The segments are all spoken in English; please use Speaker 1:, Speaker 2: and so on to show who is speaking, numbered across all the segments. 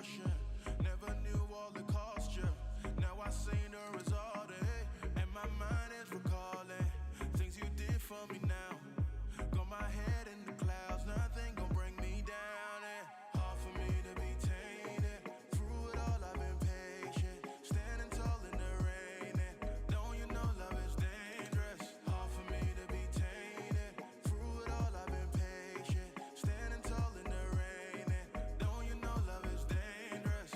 Speaker 1: caution. Never knew all the cost you. Now I seen the result, and my mind is recalling things you did for me now. Got my head in the clouds, nothing gon' bring me down. And hard for me to be tainted. Through it all, I've been patient, standing tall in the rain. And don't you know love is dangerous? Hard for me to be tainted. Through it all, I've been patient, standing tall in the rain. And don't you know love is dangerous?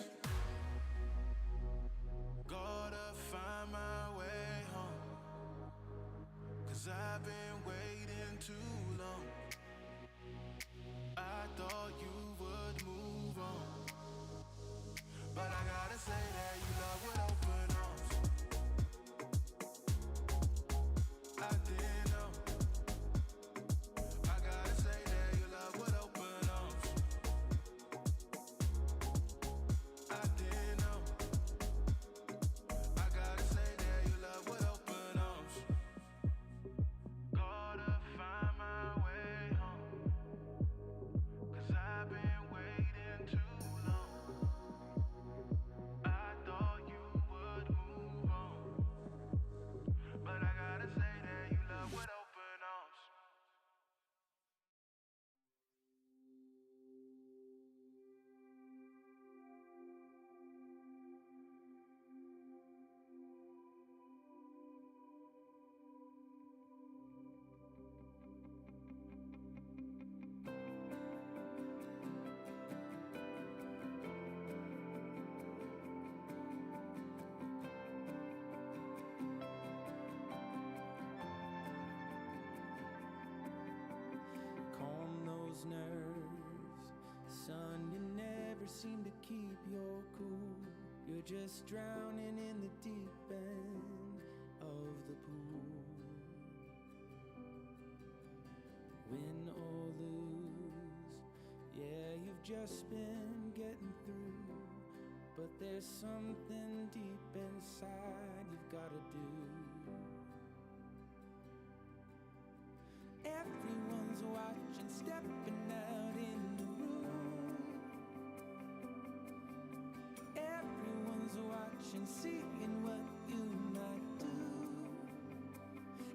Speaker 1: Gotta find my way home, 'cause I've been waiting too long. I thought you would move on, but I gotta say that you love with open arms. I didn't know. I gotta say that you love with open arms. I didn't know. I gotta say that you love with open arms. Gotta find my way home, 'cause I've been waiting too long. I thought you would move on, but I gotta say that you love with open arms.
Speaker 2: Calm those nerves, son, you never seem to keep your cool. You're just drowning in the deep end of the pool. Win or lose, yeah, you've just been getting through, but there's something deep inside you've gotta do. Everyone's watching, stepping out in the room. Everyone's watching, seeing what you might do.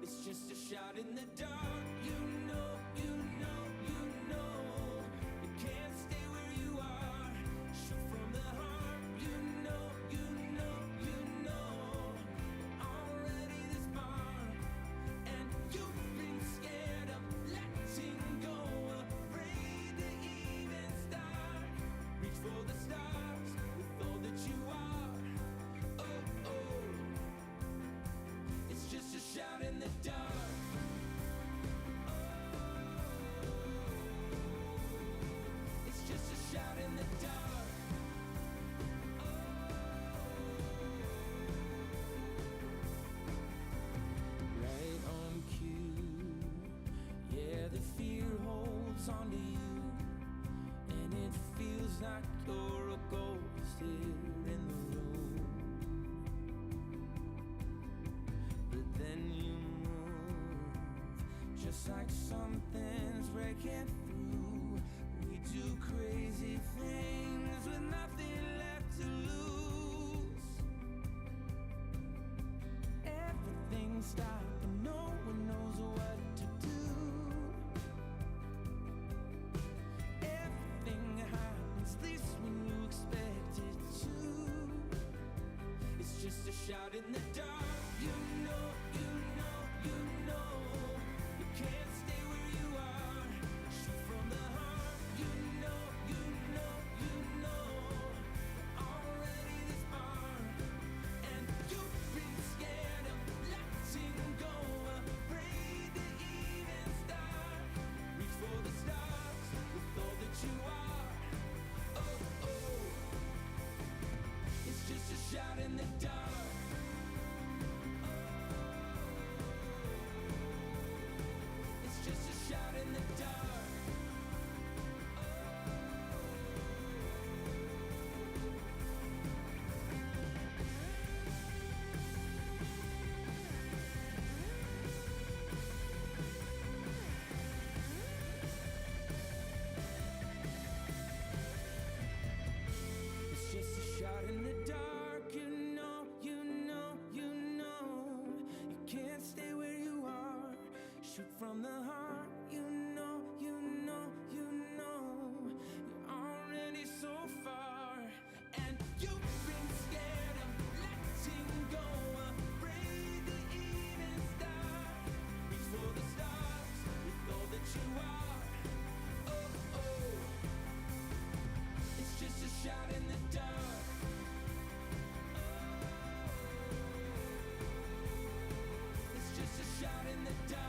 Speaker 2: It's just a shot in the dark. You know, you know, you know. You can't stay where you are. Shoot from the heart. You know, you know, you know. Already this far, and you've been scared of letting go, afraid to even start. Reach for the stars with all that you are. Oh, oh. It's just a shout in the dark. Oh, it's just a shout in the dark. Right on cue, yeah, the fear holds on to you, and it feels like you're a ghost here in the room. But then you move, just like something's breaking through. We do crazy things with nothing left to lose. Everything's stopping, no one knows what to do. Everything happens, at least when you expect it to. It's just a shout in the dark. You know, you know, you know. You can't stay where you are. Shoot from the heart. You know, you know, you know. Already this far, and you've been scared of letting go, Shoot from the heart, you know, you know, you know. You're already so far, and you've been scared of letting go, afraid to even start. Reach for the stars with all that you are. Oh, oh, it's just a shot in the dark. It's just a shot in the dark.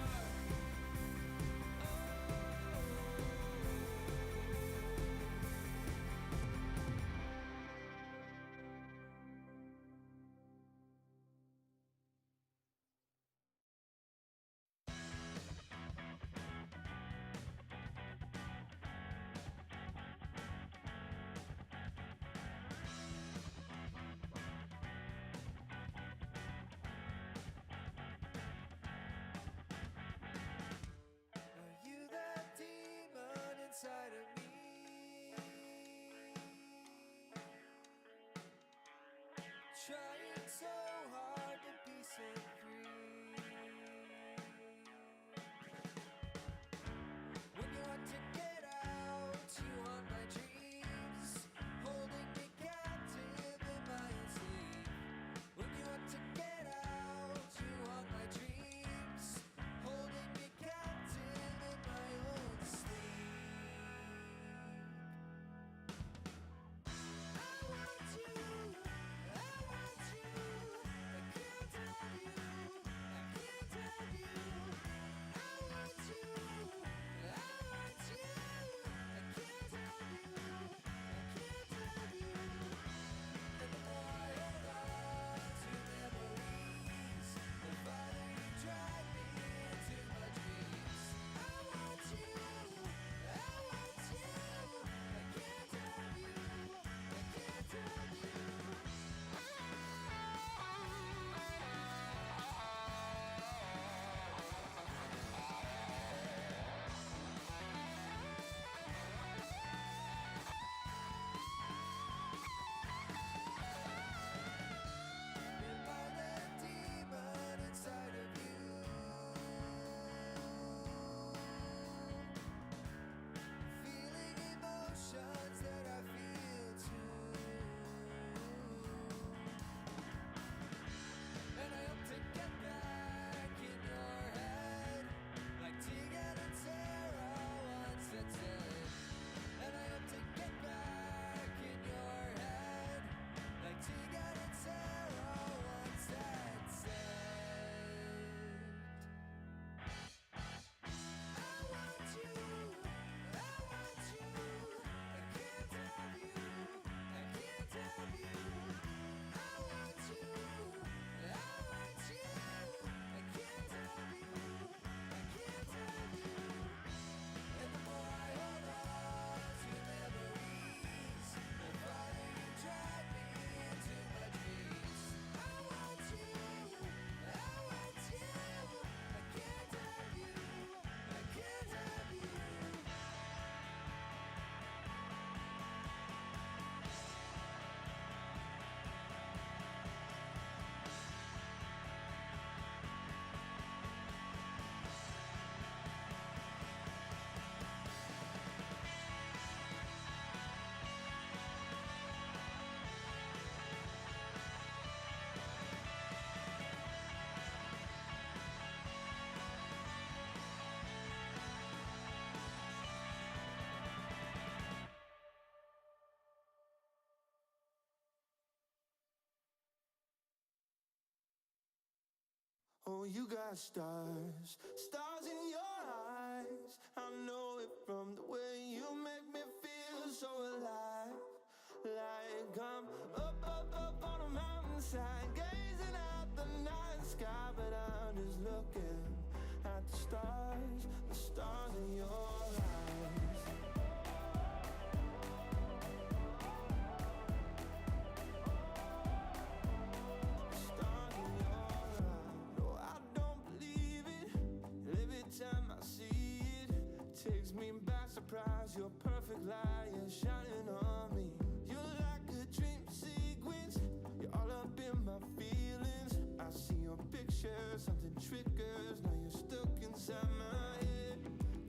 Speaker 3: Are you that demon inside of me? Trying so hard to be set free. When you want to get out, you haunt my dreams, holding me captive in my own sleep. When you want to get out, you haunt my dreams, holding me captive in my own sleep. I want you, I want you, I can't have you, I can't have you. I want you, I want you, I can't have you, I can't have you. And the more I hold on to memories, the farther you drag me into my dreams. I want you, I want you, I can't have you, I can't have you. Am I that demon inside of you? Feeling emotions that I feel too. And I hope to get back in your head, like Tegan and Sarah once had said. And I hope to get back in your head, like Tegan and Sarah once had said. I want you, I want you, I can't have you, I can't have you. I want you, I want you, I can't have you, I can't have you. And the more I hold on to memories, the farther you drag me into my dreams. I want you, I want you, I can't have you, I can't have you.
Speaker 1: Oh, you got stars, stars in your eyes. I know it from the way you make me feel so alive. Like I'm up on a mountainside, gazing at the night sky, but I'm just looking at the stars in your eyes. Stars in your eyes. No, I don't believe it. Every time I see it, takes me by surprise. Your perfect light is shining on me. You're like a dream sequence. You're all up in my feelings. I see your picture
Speaker 3: picture, something triggers. Now you're stuck inside my head.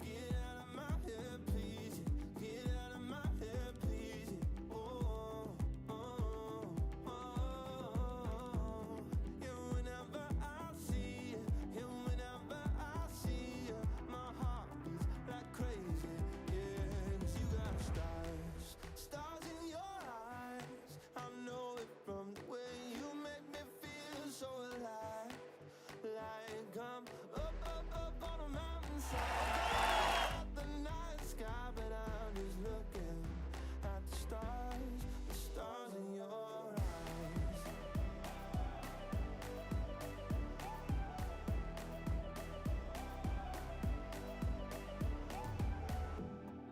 Speaker 3: Get out of my head, please. Get out of my head, please. Oh, oh, oh, oh. Yeah, whenever I see you, yeah, whenever I see you, my heart beats like crazy. Yeah, 'cause you got stars, stars in your eyes. I know it from the way you make me feel so alive. Like I'm up, up, up on a mountainside, up the night sky, but I'm just looking at the stars in your eyes.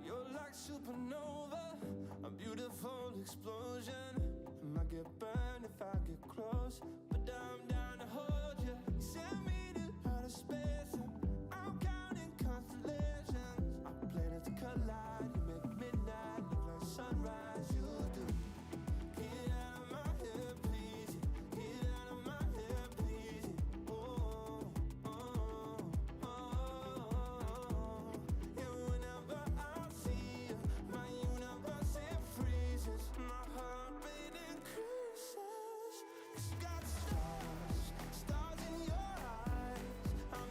Speaker 3: You're like supernova, a beautiful explosion. I might get burned if I get close, but I'm down to hold you. You send me to outer space, and I'm counting constellations. Our planets collide, you make midnight look like sunrise. You do. Get out of my head, please. Get out of my head, please. Oh, oh, oh, oh. Yeah, whenever I see you, my universe it freezes. My heart rate increases. 'Cause you got stars, stars in your eyes. I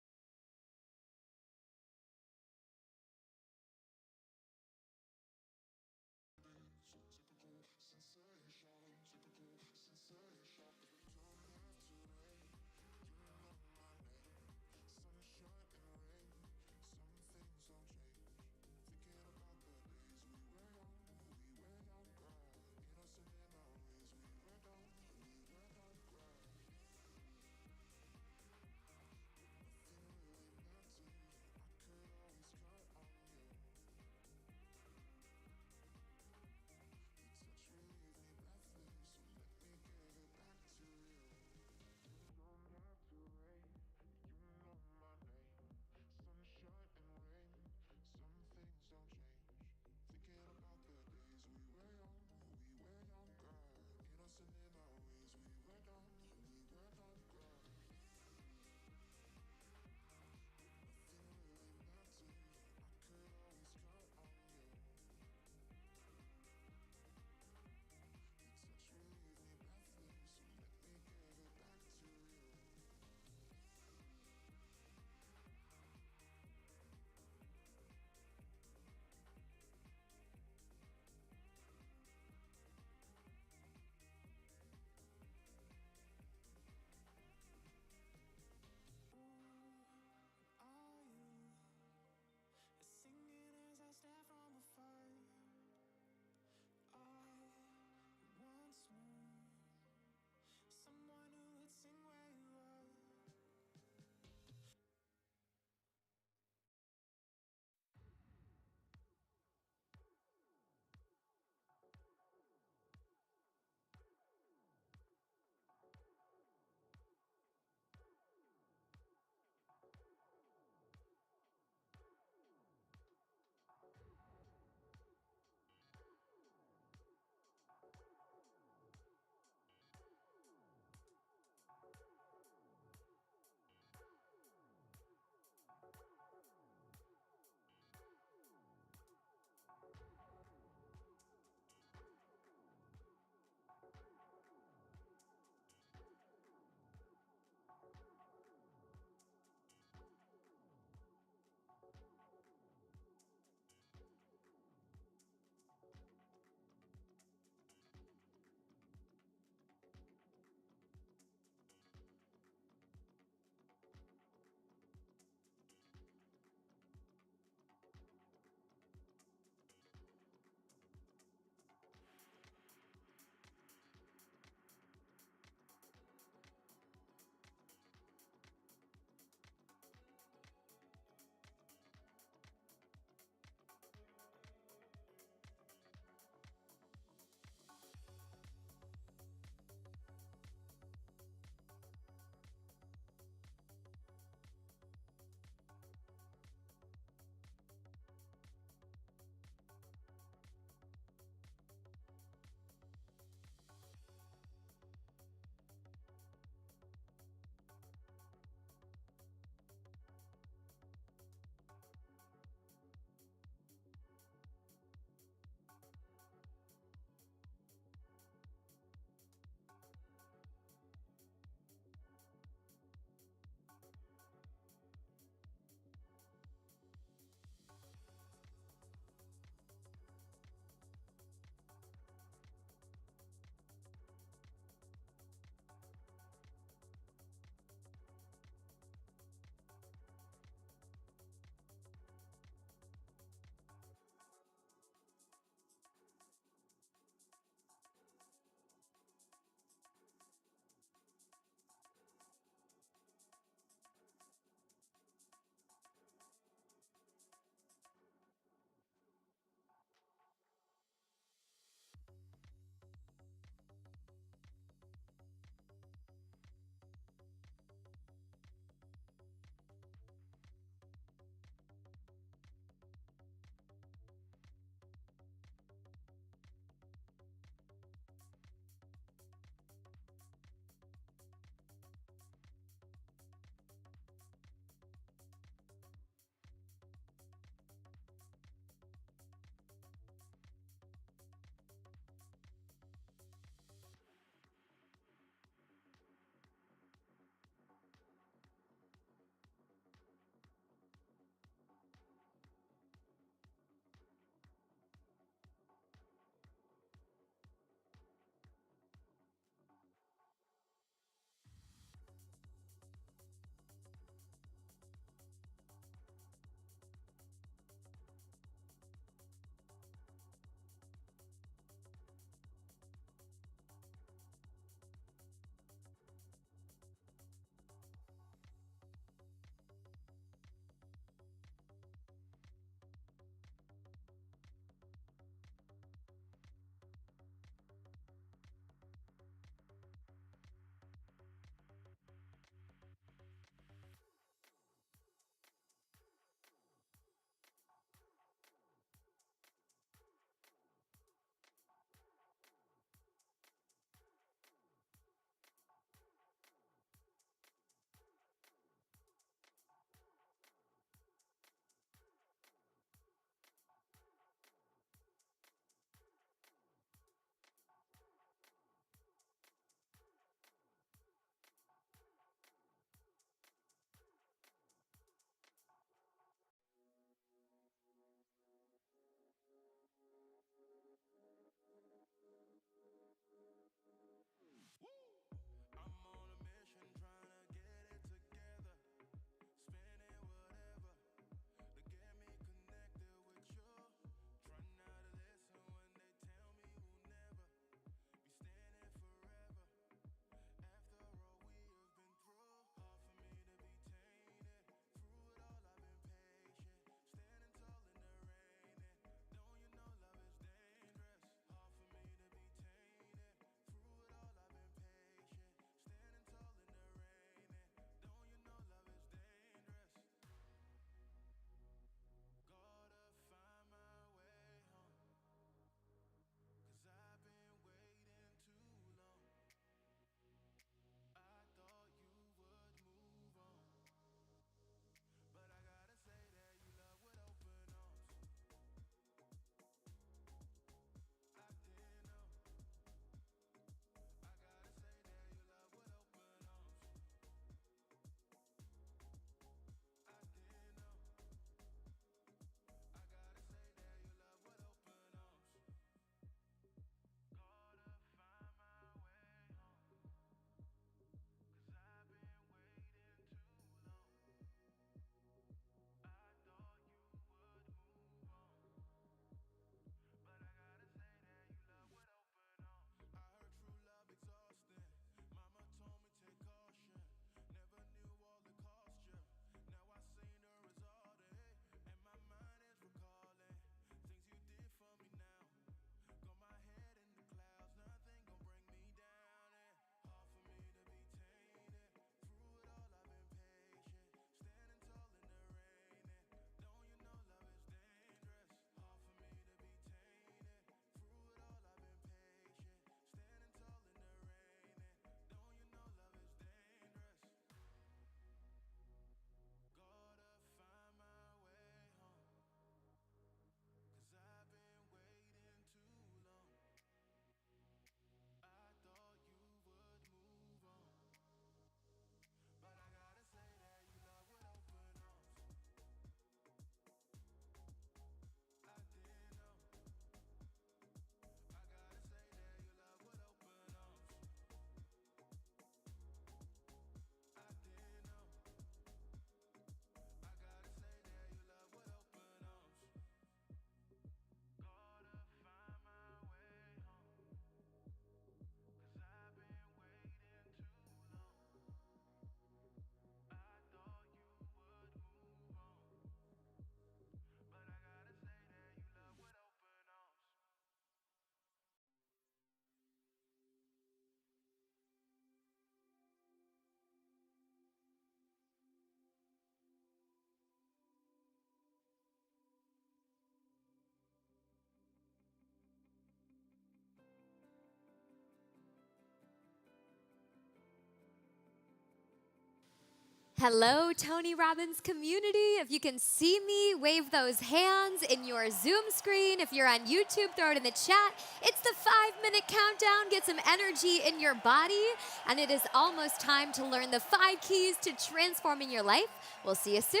Speaker 4: Hello, Tony Robbins community. If you can see me, wave those hands in your Zoom screen. If you're on YouTube, throw it in the chat. It's the 5-minute countdown. Get some energy in your body. And it is almost time to learn the 5 keys to transforming your life. We'll see you soon.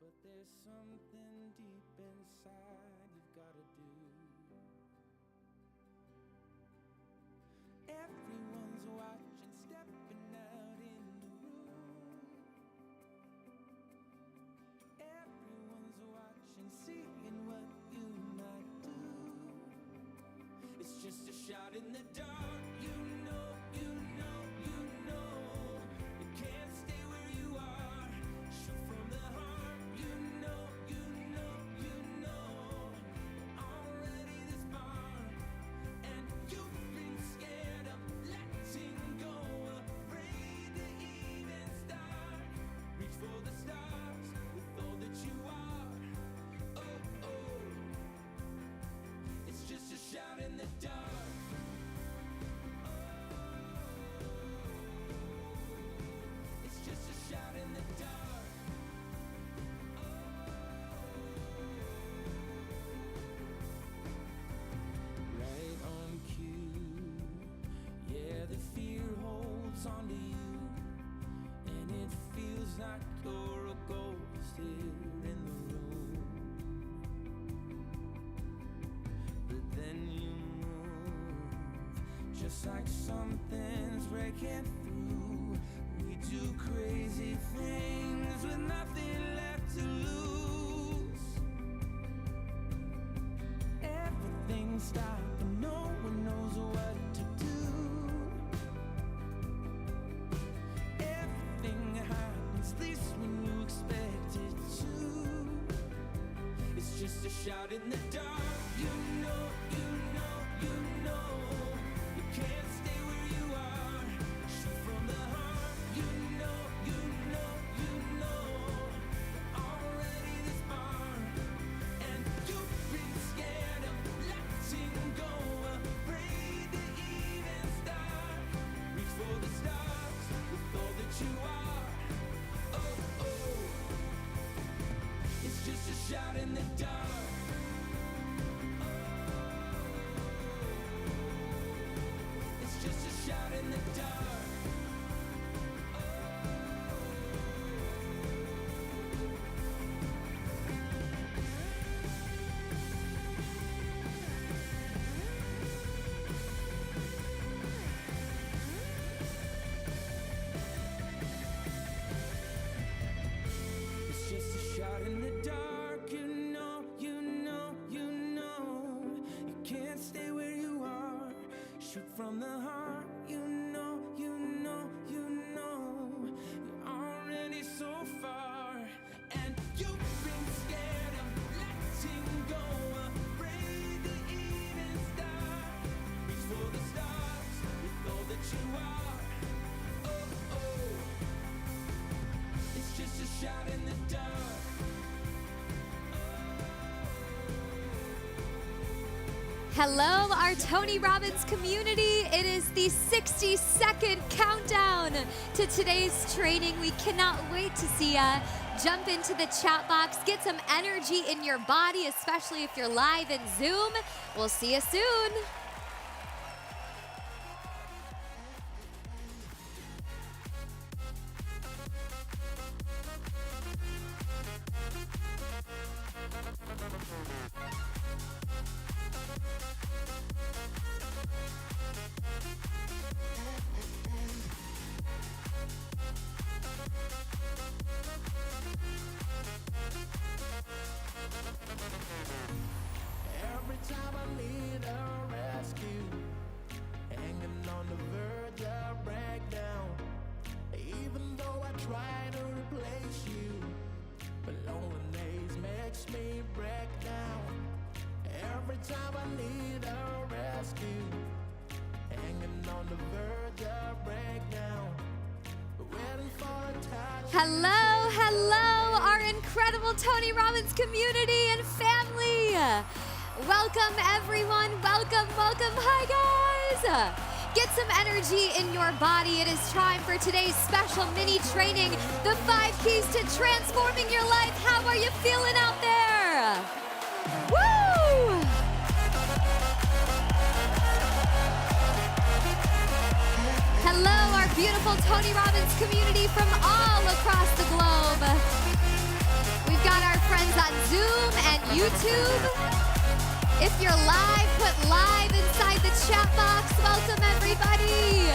Speaker 2: But there's something deep inside you've got to do. Everyone's watching, stepping out in the room. Everyone's watching, seeing what you might do. It's just a shot in the dark. You know, you know, you know. You can't stay where you are. Shoot from the heart. You know, you know, you know. Already this far, and you've been scared of letting go, afraid to even start. Reach for the stars with all that you are. Oh, oh. It's just a shout in the dark. It's just a shout in the dark. Right on cue. Yeah, the fear holds on to you, and it feels like you're a ghost here in the room. But then you move, just like something's breaking through. We do crazy things with nothing left to lose. Everything stopped and no one knows what to do. Everything happens, at least when you expect it to. It's just a shout in the dark. You know, you know, you know. You can't stay where you are. Shoot from the heart. You know, you know, you know. Already this far, and you've been scared of letting go, afraid to even start. Reach for the stars with all that you are. Oh, oh. It's just a shout in the dark. It's just a shout in the dark. It's just a shot in the dark. You know, you know, you know. You can't stay where you are. Shoot from the heart. You know, you know, you know. You're already so far, and you've been scared of letting go, afraid to even start. Reach for the stars with all that you are. Oh, oh. It's just a shot in the dark.
Speaker 4: Hello, our Tony Robbins community. It is the 60-second countdown to today's training. We cannot wait to see ya. Jump into the chat box, get some energy in your body, especially if you're live in Zoom. We'll see you soon.
Speaker 3: Every time I need a rescue, hanging on the verge of breakdown. Even though I try to replace you, but loneliness makes me break down. Every time I need a rescue, hanging on the verge of breakdown. Waiting for a touch.
Speaker 4: Hello, hello, our incredible incredible Tony Robbins community and family. Welcome, everyone. Welcome, welcome. Hi, guys. Get some energy in your body. It is time for today's special mini training, the 5 keys to transforming your life. How are you feeling out there? Woo! Hello, our beautiful Tony Robbins community from all across the globe. We've got our friends on Zoom and YouTube. If you're live, put live inside the chat box. Welcome, everybody.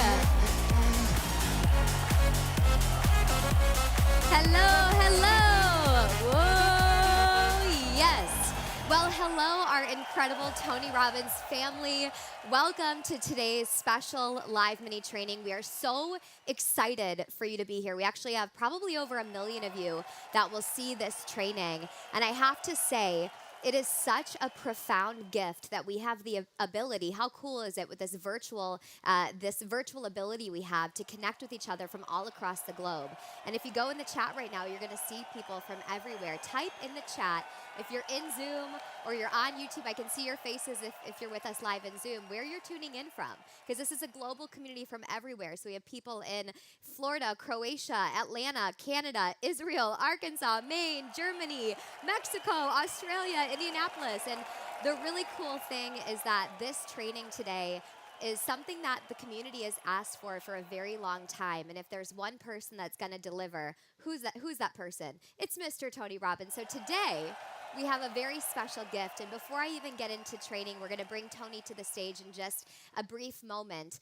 Speaker 4: Hello, hello. Whoa, yes. Well, hello, our incredible Tony Robbins family. Welcome to today's special live mini training. We are so excited for you to be here. We actually have probably over 1 million of you that will see this training. And I have to say, it is such a profound gift that we have the ability. How cool is it with this virtual ability we have to connect with each other from all across the globe? And if you go in the chat right now, you're going to see people from everywhere. Type in the chat if you're in Zoom or you're on YouTube. I can see your faces if you're with us live in Zoom, where you're tuning in from, because this is a global community from everywhere. So we have people in Florida, Croatia, Atlanta, Canada, Israel, Arkansas, Maine, Germany, Mexico, Australia, Indianapolis. And the really cool thing is that this training today is something that the community has asked for a very long time. And if there's one person that's going to deliver, who's that person? It's Mr. Tony Robbins. So today, we have a very special gift. And before I even get into training, we're going to bring Tony to the stage in just a brief moment.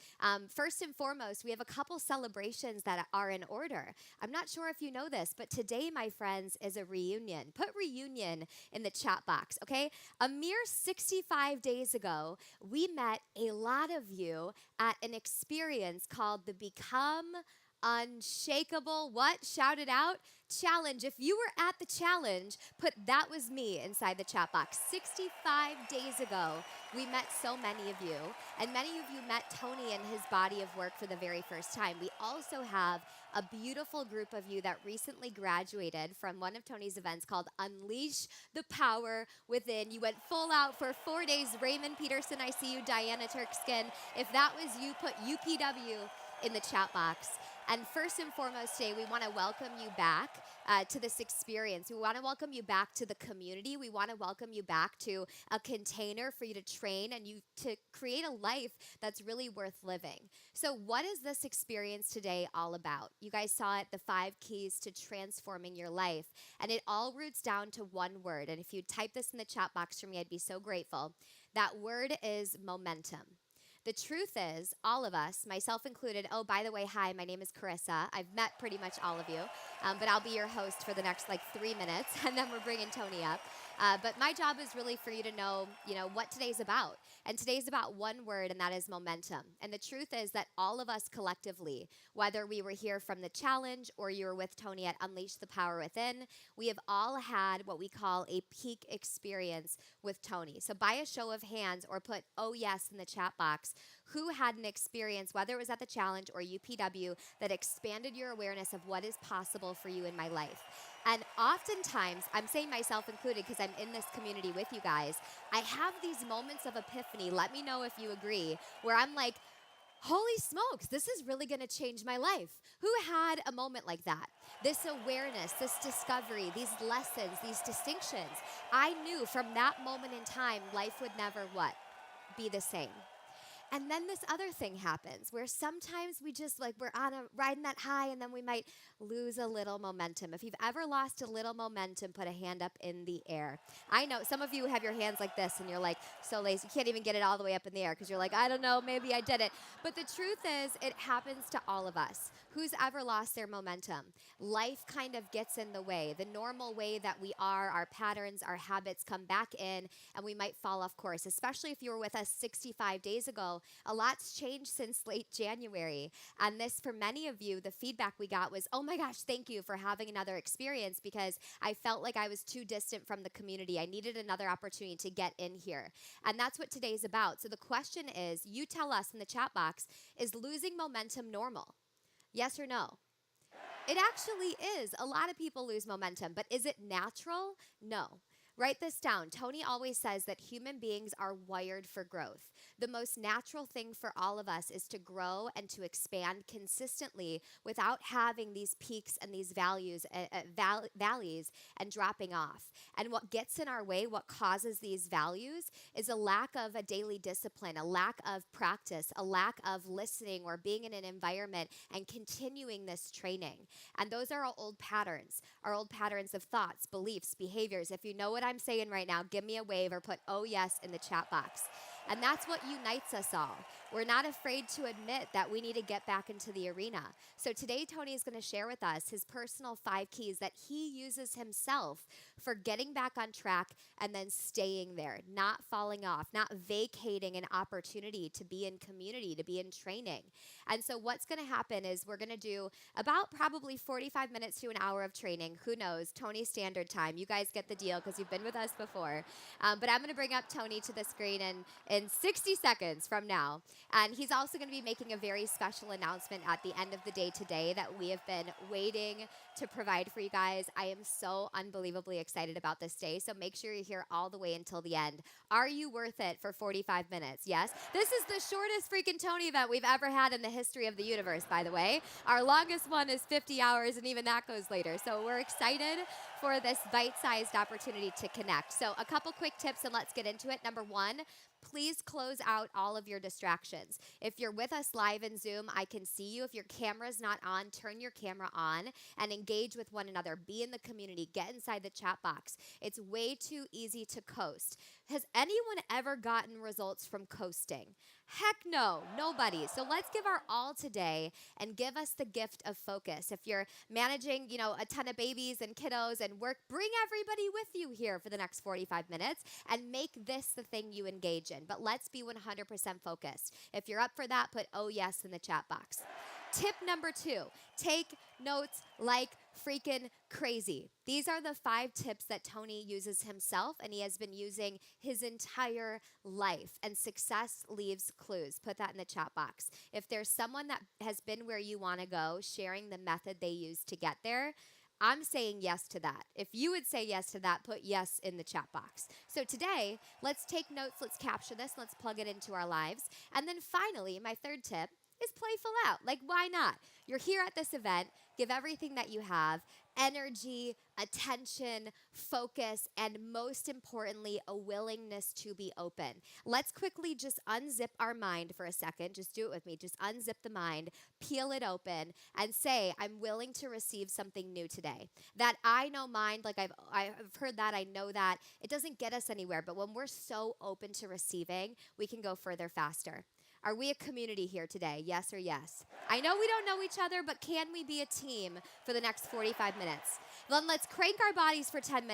Speaker 4: First and foremost, we have a couple celebrations that are in order. I'm not sure if you know this, but today, my friends, is a reunion. Put reunion in the chat box, okay? A mere 65 days ago, we met a lot of you at an experience called the Become Unshakeable, what? Shout it out. Challenge. If you were at the challenge, put "that was me" inside the chat box. 65 days ago, we met so many of you, and many of you met Tony and his body of work for the very first time. We also have a beautiful group of you that recently graduated from one of Tony's events called Unleash the Power Within. You went full out for 4 days. Raymond Peterson, I see you. Diana Turkskin. If that was you, put UPW in the chat box. And first and foremost today, we want to welcome you back to this experience. We want to welcome you back to the community. We want to welcome you back to a container for you to train and you to create a life that's really worth living. So what is this experience today all about? You guys saw it, the 5 keys to transforming your life. And it all roots down to one word. And if you type this in the chat box for me, I'd be so grateful. That word is momentum. The truth is, all of us, myself included, oh, by the way, hi, my name is Carissa. I've met pretty much all of you, but I'll be your host for the next 3 minutes, and then we're bringing Tony up. But my job is really for you to know, what today's about. And today's about one word, and that is momentum. And the truth is that all of us collectively, whether we were here from the challenge or you were with Tony at Unleash the Power Within, we have all had what we call a peak experience with Tony. So by a show of hands, or put "oh yes" in the chat box, who had an experience, whether it was at the challenge or UPW, that expanded your awareness of what is possible for you in my life? And oftentimes, I'm saying myself included because I'm in this community with you guys, I have these moments of epiphany, let me know if you agree, where I'm like, holy smokes, this is really going to change my life. Who had a moment like that? This awareness, this discovery, these lessons, these distinctions. I knew from that moment in time, life would never what? Be the same. And then this other thing happens where sometimes we just we're riding that high and then we might lose a little momentum. If you've ever lost a little momentum, put a hand up in the air. I know some of you have your hands like this and you're like so lazy. You can't even get it all the way up in the air because you're like, I don't know, maybe I did it. But the truth is it happens to all of us. Who's ever lost their momentum? Life kind of gets in the way. The normal way that we are, our patterns, our habits come back in and we might fall off course, especially if you were with us 65 days ago. A lot's changed since late January. And this, for many of you, the feedback we got was, oh my gosh, thank you for having another experience because I felt like I was too distant from the community. I needed another opportunity to get in here. And that's what today's about. So the question is, you tell us in the chat box, is losing momentum normal? Yes or no? It actually is. A lot of people lose momentum, but is it natural? No. Write this down. Tony always says that human beings are wired for growth. The most natural thing for all of us is to grow and to expand consistently without having these peaks and these valleys and dropping off. And what gets in our way, what causes these values, is a lack of a daily discipline, a lack of practice, a lack of listening or being in an environment and continuing this training. And those are our old patterns of thoughts, beliefs, behaviors. If you know what I'm saying right now, give me a wave or put "oh yes" in the chat box. And that's what unites us all. We're not afraid to admit that we need to get back into the arena. So today, Tony is going to share with us his personal 5 keys that he uses himself for getting back on track and then staying there, not falling off, not vacating an opportunity to be in community, to be in training. And so what's going to happen is we're going to do about probably 45 minutes to an hour of training. Who knows? Tony's standard time. You guys get the deal because you've been with us before. But I'm going to bring up Tony to the screen in 60 seconds from now. And he's also going to be making a very special announcement at the end of the day today that we have been waiting to provide for you guys. I am so unbelievably excited about this day, so make sure you're here all the way until the end. Are you worth it for 45 minutes? Yes? This is the shortest freaking Tony event we've ever had in the history of the universe, by the way. Our longest one is 50 hours, and even that goes later. So we're excited for this bite-sized opportunity to connect. So a couple quick tips, and let's get into it. Number 1, please close out all of your distractions. If you're with us live in Zoom, I can see you. If your camera's not on, turn your camera on and engage with one another. Be in the community. Get inside the chat box. It's way too easy to coast. Has anyone ever gotten results from coasting? Heck no, nobody. So let's give our all today and give us the gift of focus. If you're managing, a ton of babies and kiddos and work, bring everybody with you here for the next 45 minutes and make this the thing you engage in. But let's be 100% focused. If you're up for that, put "oh yes" in the chat box. Tip number 2, take notes like freaking crazy. These are the 5 tips that Tony uses himself, and he has been using his entire life. And success leaves clues. Put that in the chat box. If there's someone that has been where you want to go, sharing the method they used to get there, I'm saying yes to that. If you would say yes to that, put yes in the chat box. So today, let's take notes, let's capture this, let's plug it into our lives. And then finally, my 3rd tip is playful out. Like, why not? You're here at this event. Give everything that you have, energy, attention, focus, and most importantly, a willingness to be open. Let's quickly just unzip our mind for a second. Just do it with me. Just unzip the mind, peel it open, and say, I'm willing to receive something new today. That I know mind, like I've heard that, I know that. It doesn't get us anywhere, but when we're so open to receiving, we can go further faster. Are we a community here today? Yes or yes? I know we don't know each other, but can we be a team for the next 45 minutes? Then let's crank our bodies for 10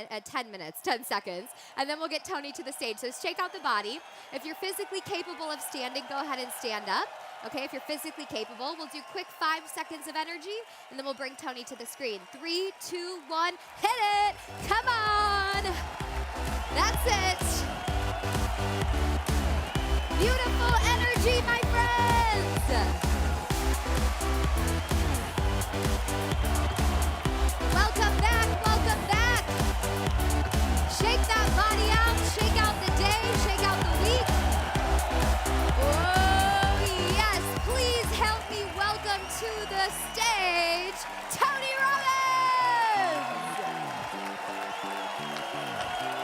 Speaker 4: seconds, and then we'll get Tony to the stage. So shake out the body. If you're physically capable of standing, go ahead and stand up. Okay, if you're physically capable, we'll do quick 5 seconds of energy, and then we'll bring Tony to the screen. 3, 2, 1, hit it! Come on! That's it! Beautiful energy, my friends! Welcome back, welcome back! Shake that body out, shake out the day, shake out the week. Oh, yes, please help me welcome to the stage, Tony Robbins!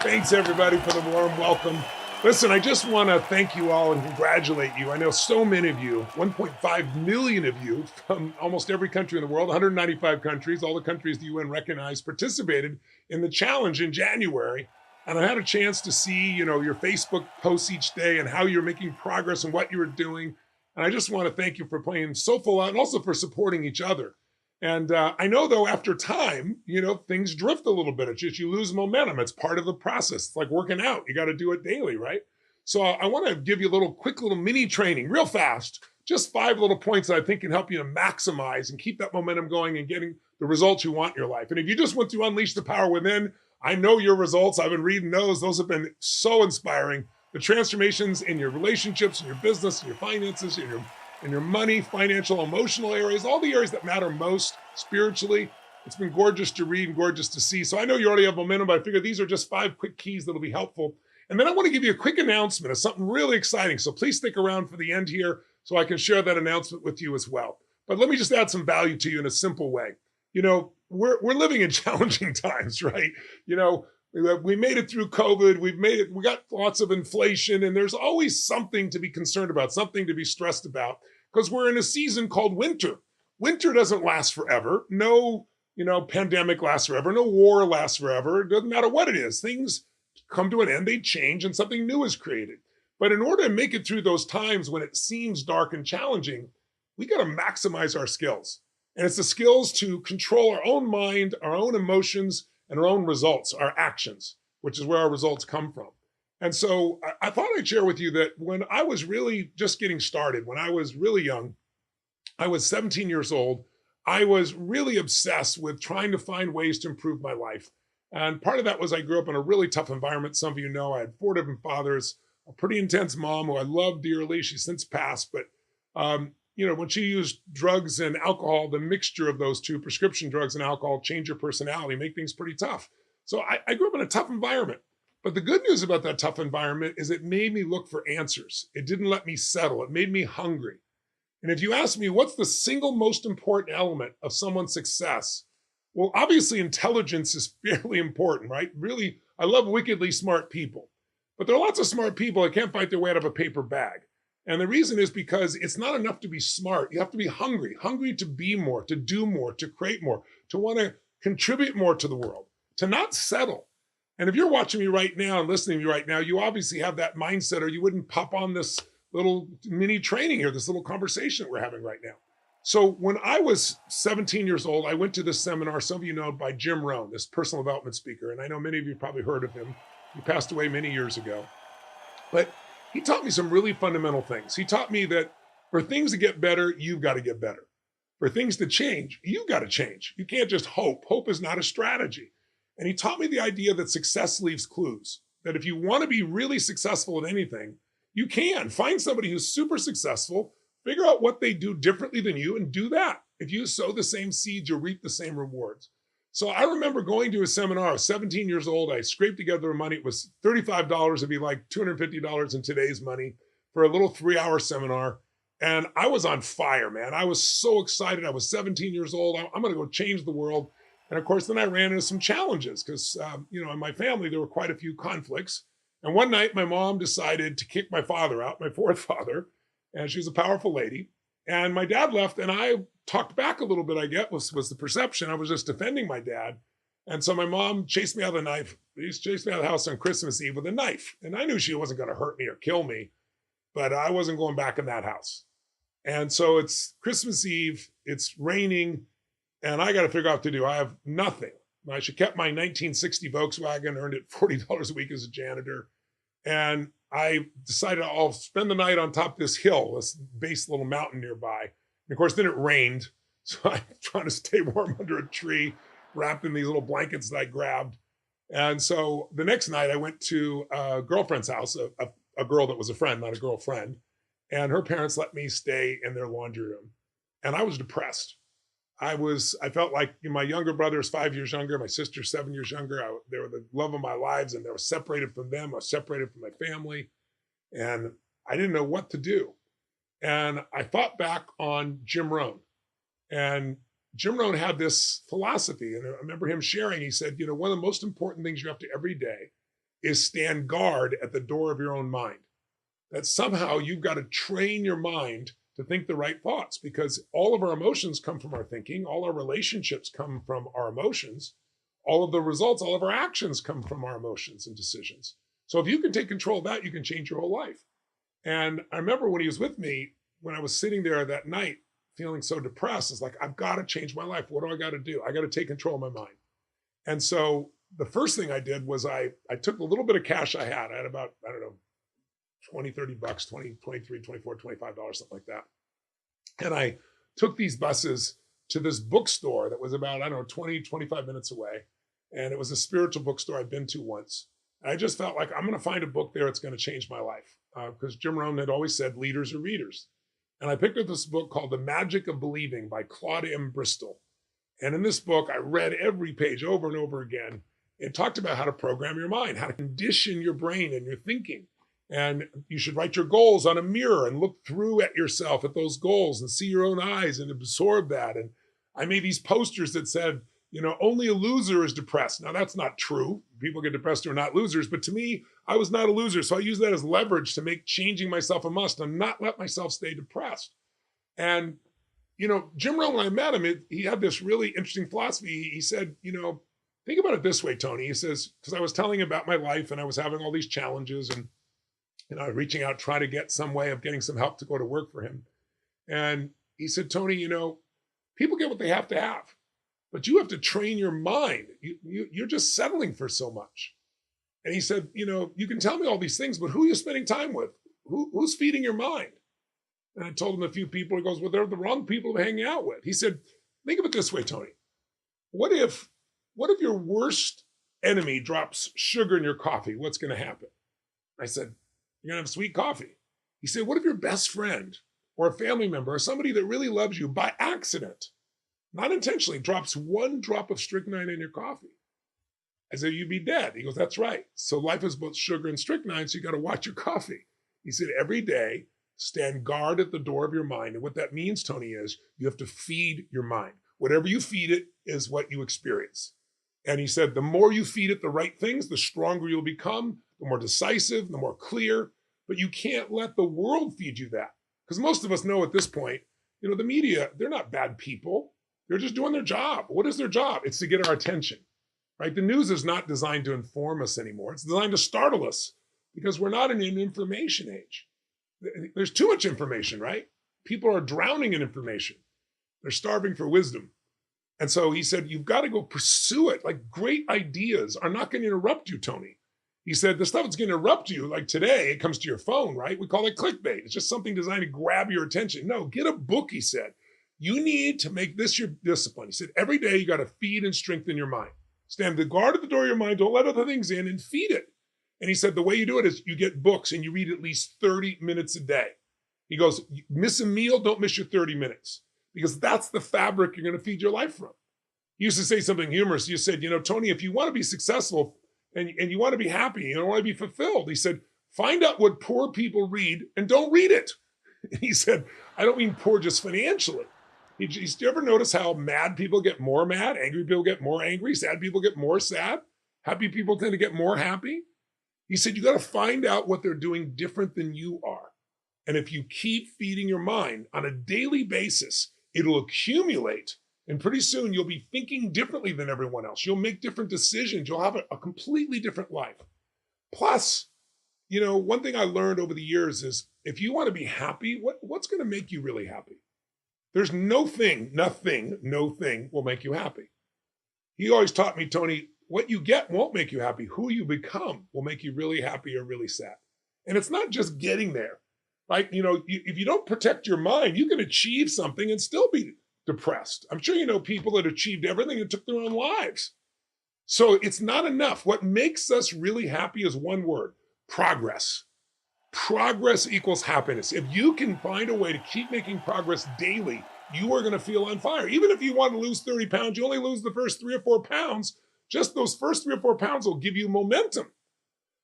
Speaker 5: Thanks, everybody, for the warm welcome. Listen, I just want to thank you all and congratulate you. I know so many of you, 1.5 million of you from almost every country in the world, 195 countries, all the countries the UN recognized, participated in the challenge in January. And I had a chance to see, your Facebook posts each day and how you're making progress and what you were doing. And I just want to thank you for playing so full out and also for supporting each other. And I know, though, after time, things drift a little bit. It's just you lose momentum. It's part of the process. It's like working out. You got to do it daily, right? So I want to give you a quick little mini training real fast. Just 5 little points that I think can help you to maximize and keep that momentum going and getting the results you want in your life. And if you just went through Unleash the Power Within, I know your results. I've been reading those. Those have been so inspiring. The transformations in your relationships, in your business, in your finances, in your in your money, financial, emotional areas, all the areas that matter most spiritually. It's been gorgeous to read and gorgeous to see. So I know you already have momentum, but I figure these are just 5 quick keys that'll be helpful. And then I want to give you a quick announcement of something really exciting. So please stick around for the end here so I can share that announcement with you as well. But let me just add some value to you in a simple way. You know, we're living in challenging times, right? You know, we made it through COVID. We got lots of inflation, and there's always something to be concerned about, something to be stressed about, because we're in a season called winter. Winter doesn't last forever. No, pandemic lasts forever. No war lasts forever. It doesn't matter what it is. Things come to an end, they change, and something new is created. But in order to make it through those times when it seems dark and challenging, we got to maximize our skills. And it's the skills to control our own mind, our own emotions, and our own results, our actions, which is where our results come from. And so I thought I'd share with you that when I was really just getting started, when I was really young, I was 17 years old, I was really obsessed with trying to find ways to improve my life. And part of that was I grew up in a really tough environment. Some of you know I had 4 different fathers, a pretty intense mom who I love dearly. She's since passed, but when she used drugs and alcohol, the mixture of those two, prescription drugs and alcohol, change your personality, make things pretty tough. So I grew up in a tough environment. But the good news about that tough environment is it made me look for answers. It didn't let me settle. It made me hungry. And if you ask me, what's the single most important element of someone's success? Well, obviously, intelligence is fairly important, right? Really, I love wickedly smart people. But there are lots of smart people that can't fight their way out of a paper bag. And the reason is because it's not enough to be smart. You have to be hungry to be more, to do more, to create more, to want to contribute more to the world, to not settle. And if you're watching me right now and listening to me right now, you obviously have that mindset, or you wouldn't pop on this little mini training here, this little conversation that we're having right now. So when I was 17 years old, I went to this seminar, some of you know, by Jim Rohn, this personal development speaker. And I know many of you probably heard of him. He passed away many years ago. But he taught me some really fundamental things. He taught me that for things to get better, you've got to get better. For things to change, you've got to change. You can't just hope. Hope is not a strategy. And he taught me the idea that success leaves clues, that if you want to be really successful at anything, you can. Find somebody who's super successful, figure out what they do differently than you, and do that. If you sow the same seeds, you'll reap the same rewards. So I remember going to a seminar. I was 17 years old. I scraped together the money. It was $35. It'd be like $250 in today's money for a little 3-hour seminar. And I was on fire, man. I was so excited. I was 17 years old. I'm going to go change the world. And of course, then I ran into some challenges because, in my family, there were quite a few conflicts. And one night, my mom decided to kick my father out, my 4th father. And she was a powerful lady. And my dad left, and I talked back a little bit, I guess, was the perception. I was just defending my dad. And so my mom chased me out of the house on Christmas Eve with a knife. And I knew she wasn't going to hurt me or kill me, but I wasn't going back in that house. And so it's Christmas Eve, it's raining, and I got to figure out what to do. I have nothing. I should kept my 1960 Volkswagen, earned it $40 a week as a janitor. And I decided I'll spend the night on top of this hill, this base little mountain nearby. And of course, then it rained. So I'm trying to stay warm under a tree, wrapped in these little blankets that I grabbed. And so the next night I went to a girlfriend's house, a girl that was a friend, not a girlfriend. And her parents let me stay in their laundry room. And I was depressed. I felt like my younger brother is 5 years younger, my sister's 7 years younger. They were the love of my lives, and they were separated from them. I was separated from my family, and I didn't know what to do. And I thought back on Jim Rohn, and Jim Rohn had this philosophy, and I remember him sharing, he said, one of the most important things you have to every day is stand guard at the door of your own mind. That somehow you've got to train your mind to think the right thoughts, because all of our emotions come from our thinking. All our relationships come from our emotions. All of the results, all of our actions come from our emotions and decisions. So if you can take control of that, you can change your whole life. And I remember when he was with me, when I was sitting there that night, feeling so depressed, it's like, I've got to change my life. What do I got to do? I got to take control of my mind. And so the first thing I did was I took a little bit of cash I had. I had about, 20, 30 bucks, 20, 23, 24, $25, something like that. And I took these buses to this bookstore that was about, 20, 25 minutes away. And it was a spiritual bookstore I'd been to once. And I just felt like I'm going to find a book there that's going to change my life. Because Jim Rohn had always said, leaders are readers. And I picked up this book called The Magic of Believing by Claude M. Bristol. And in this book, I read every page over and over again. It talked about how to program your mind, how to condition your brain and your thinking. And you should write your goals on a mirror and look through at yourself at those goals and see your own eyes and absorb that. And I made these posters that said, only a loser is depressed. Now, that's not true. People get depressed who are not losers. But to me, I was not a loser. So I use that as leverage to make changing myself a must and not let myself stay depressed. And, Jim Rohn, when I met him, he had this really interesting philosophy. He said, think about it this way, Tony. He says, because I was telling him about my life and I was having all these challenges and, reaching out, trying to get some way of getting some help to go to work for him. And he said, Tony, people get what they have to have. But you have to train your mind. You're just settling for so much. And he said, you can tell me all these things, but who are you spending time with? Who's feeding your mind? And I told him a few people. He goes, well, they're the wrong people to hang out with. He said, think of it this way, Tony. What if your worst enemy drops sugar in your coffee? What's going to happen? I said, you're going to have sweet coffee. He said, what if your best friend or a family member or somebody that really loves you by accident, not intentionally, drops one drop of strychnine in your coffee? I said, you'd be dead. He goes, that's right. So life is both sugar and strychnine, so you got to watch your coffee. He said, every day, stand guard at the door of your mind. And what that means, Tony, is you have to feed your mind. Whatever you feed it is what you experience. And he said, the more you feed it the right things, the stronger you'll become, the more decisive, the more clear. But you can't let the world feed you that. Because most of us know at this point, the media, they're not bad people. They're just doing their job. What is their job? It's to get our attention, right? The news is not designed to inform us anymore. It's designed to startle us because we're not in an information age. There's too much information, right? People are drowning in information. They're starving for wisdom. And so he said, you've got to go pursue it. Like, great ideas are not going to interrupt you, Tony. He said, the stuff that's going to interrupt you, like today, it comes to your phone, right? We call it clickbait. It's just something designed to grab your attention. No, get a book, he said. You need to make this your discipline. He said, every day you got to feed and strengthen your mind. Stand the guard at the door of your mind. Don't let other things in and feed it. And he said, the way you do it is you get books and you read at least 30 minutes a day. He goes, miss a meal, don't miss your 30 minutes. Because that's the fabric you're going to feed your life from. He used to say something humorous. He said, Tony, if you want to be successful and you want to be happy, you don't want to be fulfilled, he said, find out what poor people read and don't read it. He said, I don't mean poor just financially. Do you ever notice how mad people get more mad, angry people get more angry, sad people get more sad, happy people tend to get more happy? He said, you got to find out what they're doing different than you are. And if you keep feeding your mind on a daily basis, it'll accumulate. And pretty soon you'll be thinking differently than everyone else. You'll make different decisions. You'll have a completely different life. Plus, one thing I learned over the years is if you want to be happy, what's going to make you really happy? There's no thing will make you happy. He always taught me, Tony, what you get won't make you happy. Who you become will make you really happy or really sad. And it's not just getting there. Right? If you don't protect your mind, you can achieve something and still be depressed. I'm sure you know people that achieved everything and took their own lives. So it's not enough. What makes us really happy is one word: progress. Progress equals happiness. If you can find a way to keep making progress daily, you are going to feel on fire. Even if you want to lose 30 pounds, you only lose the first 3 or 4 pounds. Just those first 3 or 4 pounds will give you momentum.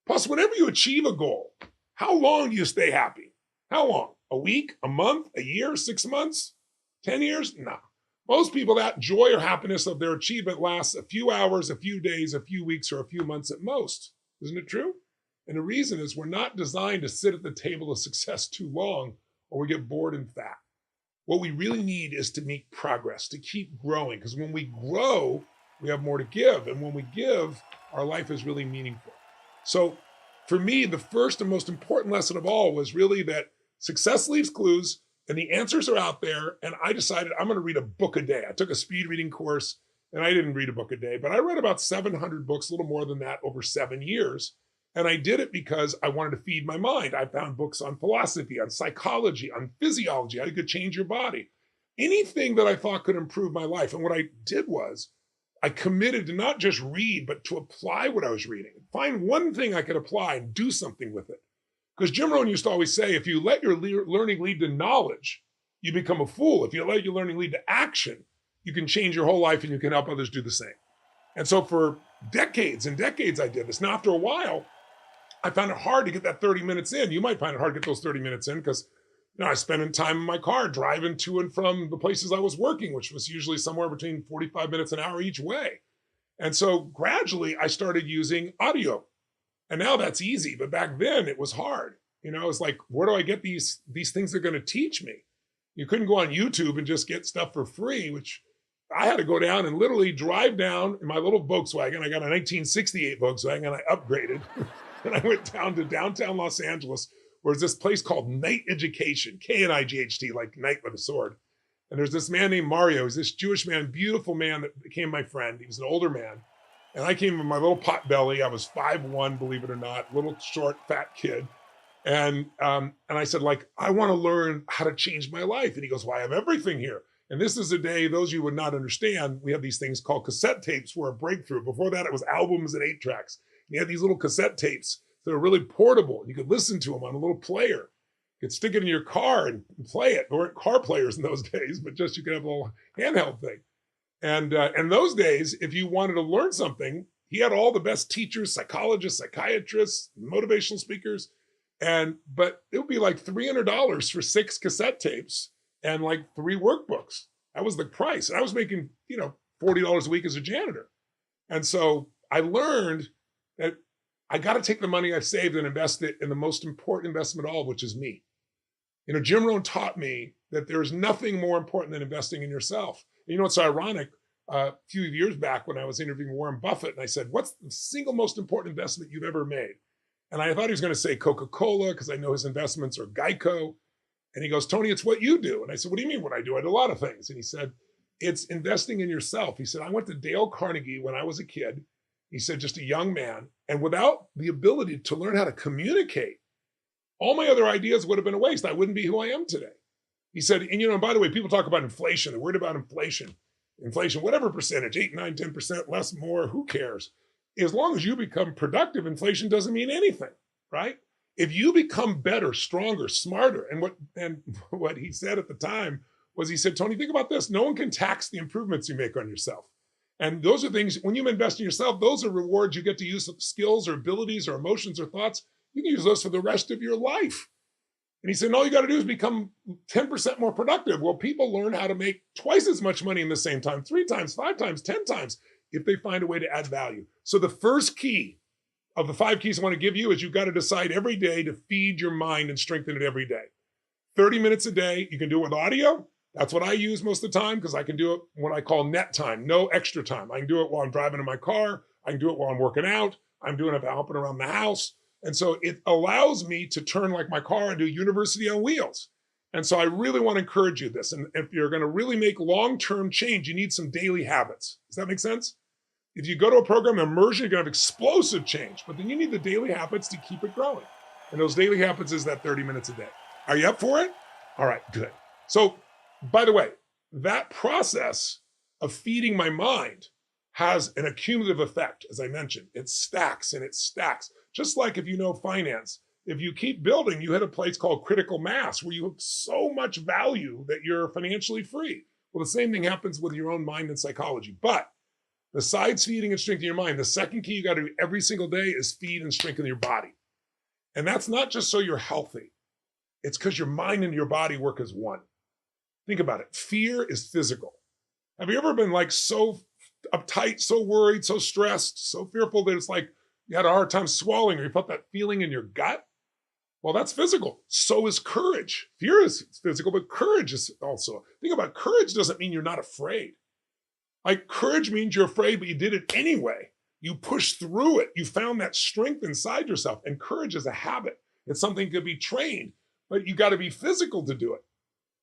Speaker 5: Plus, whenever you achieve a goal, how long do you stay happy? How long? A week, a month, a year, 6 months, 10 years? No. Most people, that joy or happiness of their achievement lasts a few hours, a few days, a few weeks, or a few months at most. Isn't it true? And the reason is we're not designed to sit at the table of success too long or we get bored and fat. What we really need is to make progress, to keep growing. Because when we grow, we have more to give. And when we give, our life is really meaningful. So for me, the first and most important lesson of all was really that success leaves clues and the answers are out there. And I decided I'm going to read a book a day. I took a speed reading course and I didn't read a book a day, but I read about 700 books, a little more than that, over 7 years. And I did it because I wanted to feed my mind. I found books on philosophy, on psychology, on physiology, how you could change your body, anything that I thought could improve my life. And what I did was I committed to not just read, but to apply what I was reading. Find one thing I could apply and do something with it. Because Jim Rohn used to always say, if you let your learning lead to knowledge, you become a fool. If you let your learning lead to action, you can change your whole life and you can help others do the same. And so for decades and decades, I did this. Now, after a while, I found it hard to get that 30 minutes in. You might find it hard to get those 30 minutes in because I spent time in my car driving to and from the places I was working, which was usually somewhere between 45 minutes an hour each way. And so gradually I started using audio. And now that's easy, but back then it was hard. It's like, where do I get these things that are going to teach me? You couldn't go on YouTube and just get stuff for free, which I had to go down and literally drive down in my little Volkswagen. I got a 1968 Volkswagen, I upgraded. And I went down to downtown Los Angeles, where there's this place called Knight Education, Knight, like knight with a sword. And there's this man named Mario. He's this Jewish man, beautiful man that became my friend. He was an older man. And I came with my little pot belly. I was 5'1", believe it or not, little short, fat kid. And I said, I want to learn how to change my life. And he goes, well, I have everything here. And this is a day, those of you would not understand, we have these things called cassette tapes were a breakthrough. Before that, it was albums and 8 tracks. And you had these little cassette tapes that were really portable. You could listen to them on a little player. You could stick it in your car and play it. There weren't car players in those days, but just you could have a little handheld thing. And in those days, if you wanted to learn something, he had all the best teachers, psychologists, psychiatrists, motivational speakers. But it would be like $300 for 6 cassette tapes and like 3 workbooks. That was the price. And I was making, $40 a week as a janitor. And so I learned that I got to take the money I've saved and invest it in the most important investment of all, which is me. Jim Rohn taught me that there's nothing more important than investing in yourself. And it's ironic. A few years back when I was interviewing Warren Buffett, and I said, what's the single most important investment you've ever made? And I thought he was going to say Coca-Cola because I know his investments are Geico. And he goes, Tony, it's what you do. And I said, what do you mean what I do? I do a lot of things. And he said, it's investing in yourself. He said, I went to Dale Carnegie when I was a kid. He said, just a young man. And without the ability to learn how to communicate, all my other ideas would have been a waste. I wouldn't be who I am today. He said, and by the way, people talk about inflation. They're worried about inflation. Inflation, whatever percentage, 8, 9, 10%, less, more, who cares? As long as you become productive, inflation doesn't mean anything, right? If you become better, stronger, smarter, and what he said at the time was, he said, Tony, think about this. No one can tax the improvements you make on yourself. And those are things, when you invest in yourself, those are rewards you get to use skills or abilities or emotions or thoughts. You can use those for the rest of your life. And he said, all you got to do is become 10% more productive. Well, people learn how to make twice as much money in the same time, 3 times, 5 times, 10 times, if they find a way to add value. So the first key of the 5 keys I want to give you is you've got to decide every day to feed your mind and strengthen it every day. 30 minutes a day. You can do it with audio. That's what I use most of the time because I can do it what I call net time, no extra time. I can do it while I'm driving in my car. I can do it while I'm working out. I'm doing it helping around the house. And so it allows me to turn like my car into a university on wheels. And so I really want to encourage you this. And if you're going to really make long-term change, you need some daily habits. Does that make sense? If you go to a program immersion, you're going to have explosive change, but then you need the daily habits to keep it growing. And those daily habits is that 30 minutes a day. Are you up for it? All right, good. So by the way, that process of feeding my mind has an accumulative effect. As I mentioned, it stacks and it stacks. Just like if you know finance, if you keep building, you hit a place called critical mass where you have so much value that you're financially free. Well, the same thing happens with your own mind and psychology. But besides feeding and strengthening your mind, the second key you got to do every single day is feed and strengthen your body. And that's not just so you're healthy. It's because your mind and your body work as one. Think about it. Fear is physical. Have you ever been so uptight, so worried, so stressed, so fearful that it's like you had a hard time swallowing or you felt that feeling in your gut? Well, that's physical. So is courage. Fear is physical, but courage is also. Think about it. Courage doesn't mean you're not afraid. Courage means you're afraid, but you did it anyway. You pushed through it. You found that strength inside yourself. And courage is a habit. It's something that could be trained, but you got to be physical to do it.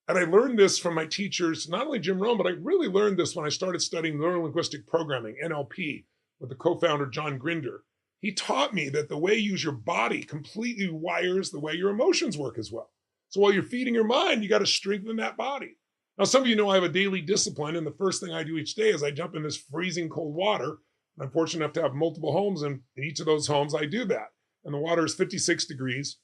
Speaker 5: And I learned this from my teachers, not only Jim Rohn, but I really learned this when I started studying neurolinguistic programming, NLP, with the co-founder, John Grinder. He taught me that the way you use your body completely wires the way your emotions work as well. So while you're feeding your mind, you got to strengthen that body. Now, some of you know I have a daily discipline, and the first thing I do each day is I jump in this freezing cold water. I'm fortunate enough to have multiple homes, and in each of those homes, I do that. And the water is 56 degrees.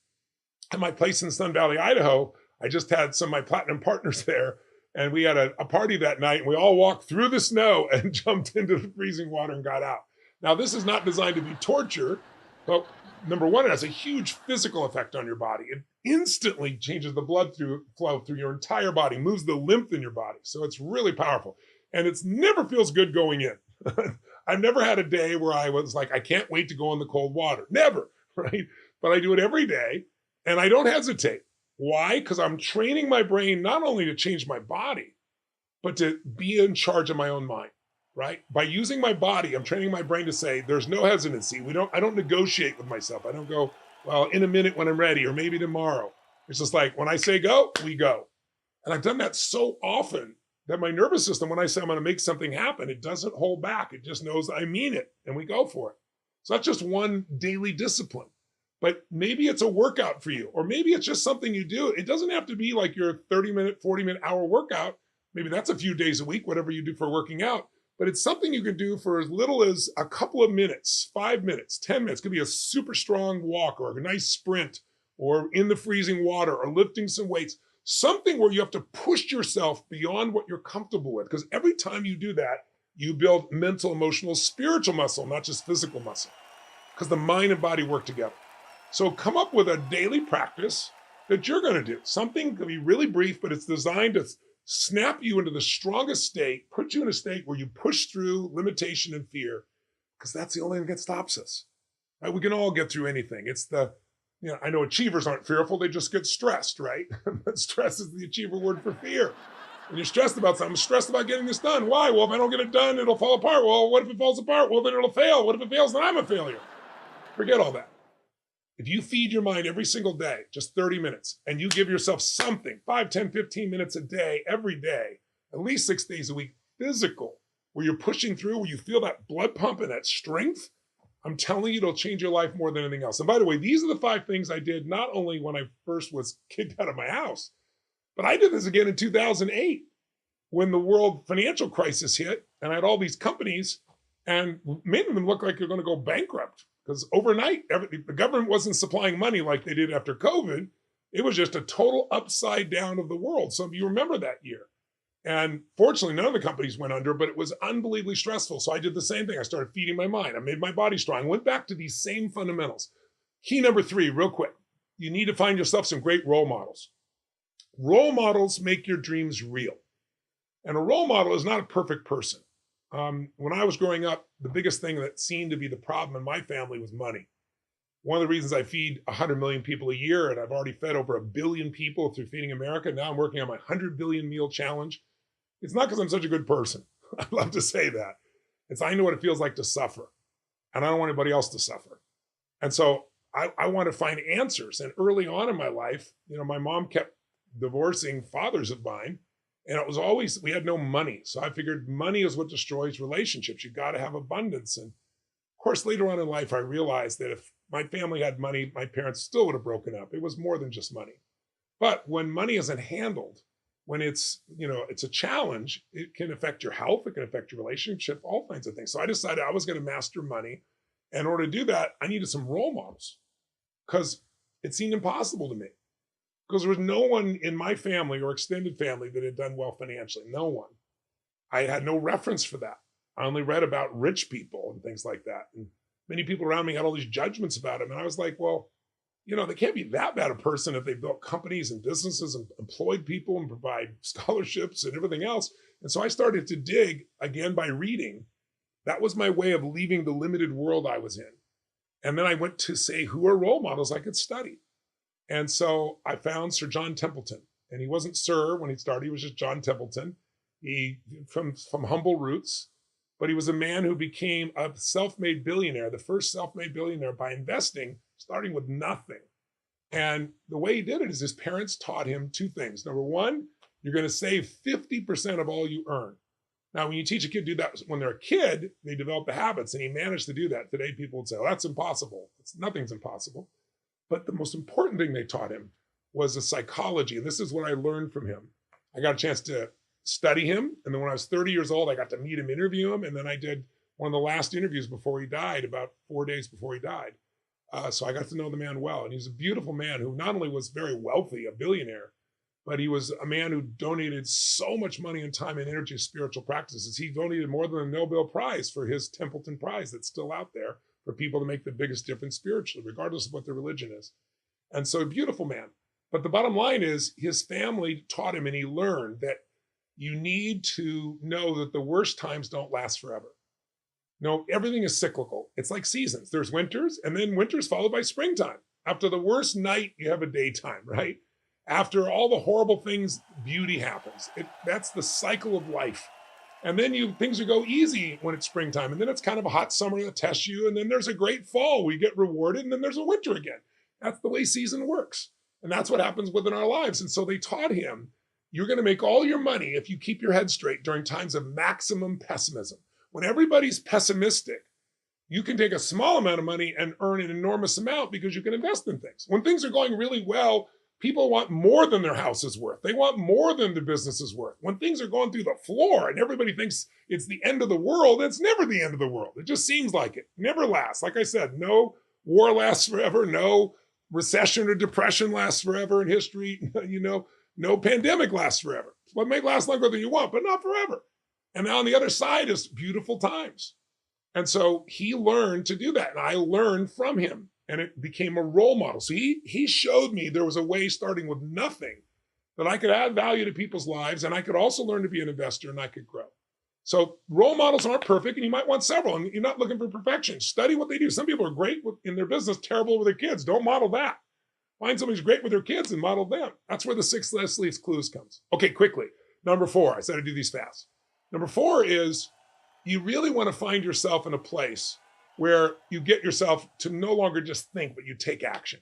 Speaker 5: At my place in Sun Valley, Idaho, I just had some of my platinum partners there, and we had a party that night, and we all walked through the snow and jumped into the freezing water and got out. Now, this is not designed to be torture, but number one, it has a huge physical effect on your body. It instantly changes the blood flow through your entire body, moves the lymph in your body. So it's really powerful. And it never feels good going in. I've never had a day where I was like, I can't wait to go in the cold water. Never, right? But I do it every day, and I don't hesitate. Why? Because I'm training my brain not only to change my body, but to be in charge of my own mind, right? By using my body, I'm training my brain to say, there's no hesitancy. I don't negotiate with myself. I don't go, well, in a minute when I'm ready, or maybe tomorrow. It's just like, when I say go, we go. And I've done that so often that my nervous system, when I say I'm going to make something happen, it doesn't hold back. It just knows I mean it, and we go for it. So that's just one daily discipline. But maybe it's a workout for you, or maybe it's just something you do. It doesn't have to be like your 30-minute, 40-minute hour workout. Maybe that's a few days a week, whatever you do for working out. But it's something you can do for as little as a couple of minutes, 5 minutes, 10 minutes. It could be a super strong walk, or a nice sprint, or in the freezing water, or lifting some weights. Something where you have to push yourself beyond what you're comfortable with. Because every time you do that, you build mental, emotional, spiritual muscle, not just physical muscle. Because the mind and body work together. So come up with a daily practice that you're going to do. Something can be really brief, but it's designed to snap you into the strongest state, put you in a state where you push through limitation and fear, because that's the only thing that stops us. Right? We can all get through anything. I know achievers aren't fearful, they just get stressed, right? But stress is the achiever word for fear. When you're stressed about something, I'm stressed about getting this done. Why? Well, if I don't get it done, it'll fall apart. Well, what if it falls apart? Well, then it'll fail. What if it fails? Then I'm a failure. Forget all that. If you feed your mind every single day, just 30 minutes, and you give yourself something, 5, 10, 15 minutes a day, every day, at least 6 days a week, physical, where you're pushing through, where you feel that blood pump and that strength, I'm telling you, it'll change your life more than anything else. And by the way, these are the 5 things I did not only when I first was kicked out of my house, but I did this again in 2008 when the world financial crisis hit, and I had all these companies, and many of them looked like they're going to go bankrupt. Because overnight, the government wasn't supplying money like they did after COVID. It was just a total upside down of the world. Some of you remember that year. And fortunately, none of the companies went under, but it was unbelievably stressful. So I did the same thing. I started feeding my mind. I made my body strong. Went back to these same fundamentals. Key number 3, real quick. You need to find yourself some great role models. Role models make your dreams real. And a role model is not a perfect person. When I was growing up, the biggest thing that seemed to be the problem in my family was money. One of the reasons I feed 100 million people a year, and I've already fed over 1 billion people through Feeding America. Now I'm working on my 100 billion meal challenge. It's not because I'm such a good person. I love to say that. It's I know what it feels like to suffer, and I don't want anybody else to suffer. And so I want to find answers. And early on in my life, my mom kept divorcing fathers of mine. And it was always, we had no money. So I figured money is what destroys relationships. You got to have abundance. And of course, later on in life, I realized that if my family had money, my parents still would have broken up. It was more than just money. But when money isn't handled, when it's a challenge, it can affect your health. It can affect your relationship, all kinds of things. So I decided I was going to master money. And in order to do that, I needed some role models because it seemed impossible to me. Because there was no one in my family or extended family that had done well financially. No one. I had no reference for that. I only read about rich people and things like that. And many people around me had all these judgments about them. And I was like, well, they can't be that bad a person if they built companies and businesses and employed people and provide scholarships and everything else. And so I started to dig again by reading. That was my way of leaving the limited world I was in. And then I went to say, who are role models I could study? And so I found Sir John Templeton, and he wasn't Sir when he started. He was just John Templeton. He from humble roots, but he was a man who became a self-made billionaire, the first self-made billionaire by investing, starting with nothing. And the way he did it is his parents taught him 2 things. Number 1, you're going to save 50% of all you earn. Now, when you teach a kid to do that when they're a kid, they develop the habits, and he managed to do that. Today, people would say, "Oh, that's impossible." Nothing's impossible. But the most important thing they taught him was the psychology. And this is what I learned from him. I got a chance to study him. And then when I was 30 years old, I got to meet him, interview him. And then I did one of the last interviews before he died, about 4 days before he died. So I got to know the man well. And he's a beautiful man who not only was very wealthy, a billionaire, but he was a man who donated so much money and time and energy to spiritual practices. He donated more than a Nobel Prize for his Templeton Prize that's still out there for people to make the biggest difference spiritually, regardless of what their religion is. And so a beautiful man. But the bottom line is his family taught him, and he learned that you need to know that the worst times don't last forever. No, everything is cyclical. It's like seasons. There's winters, and then winter's followed by springtime. After the worst night, you have a daytime, right? After all the horrible things, beauty happens. That's the cycle of life. And then things will go easy when it's springtime. And then it's kind of a hot summer that tests you. And then there's a great fall. We get rewarded. And then there's a winter again. That's the way season works. And that's what happens within our lives. And so they taught him, you're going to make all your money if you keep your head straight during times of maximum pessimism. When everybody's pessimistic, you can take a small amount of money and earn an enormous amount because you can invest in things. When things are going really well, people want more than their house is worth. They want more than their business is worth. When things are going through the floor and everybody thinks it's the end of the world, it's never the end of the world. It just seems like it. Never lasts. Like I said, no war lasts forever. No recession or depression lasts forever in history. No pandemic lasts forever. What may last longer than you want, but not forever. And now on the other side is beautiful times. And so he learned to do that. And I learned from him. And it became a role model. So he showed me there was a way, starting with nothing, that I could add value to people's lives, and I could also learn to be an investor, and I could grow. So role models aren't perfect, and you might want several, and you're not looking for perfection. Study what they do. Some people are great in their business, terrible with their kids. Don't model that. Find somebody who's great with their kids and model them. That's where the 6 less leaves clues comes. Okay, quickly. Number 4. I said I'd do these fast. Number 4 is you really want to find yourself in a place where you get yourself to no longer just think, but you take action.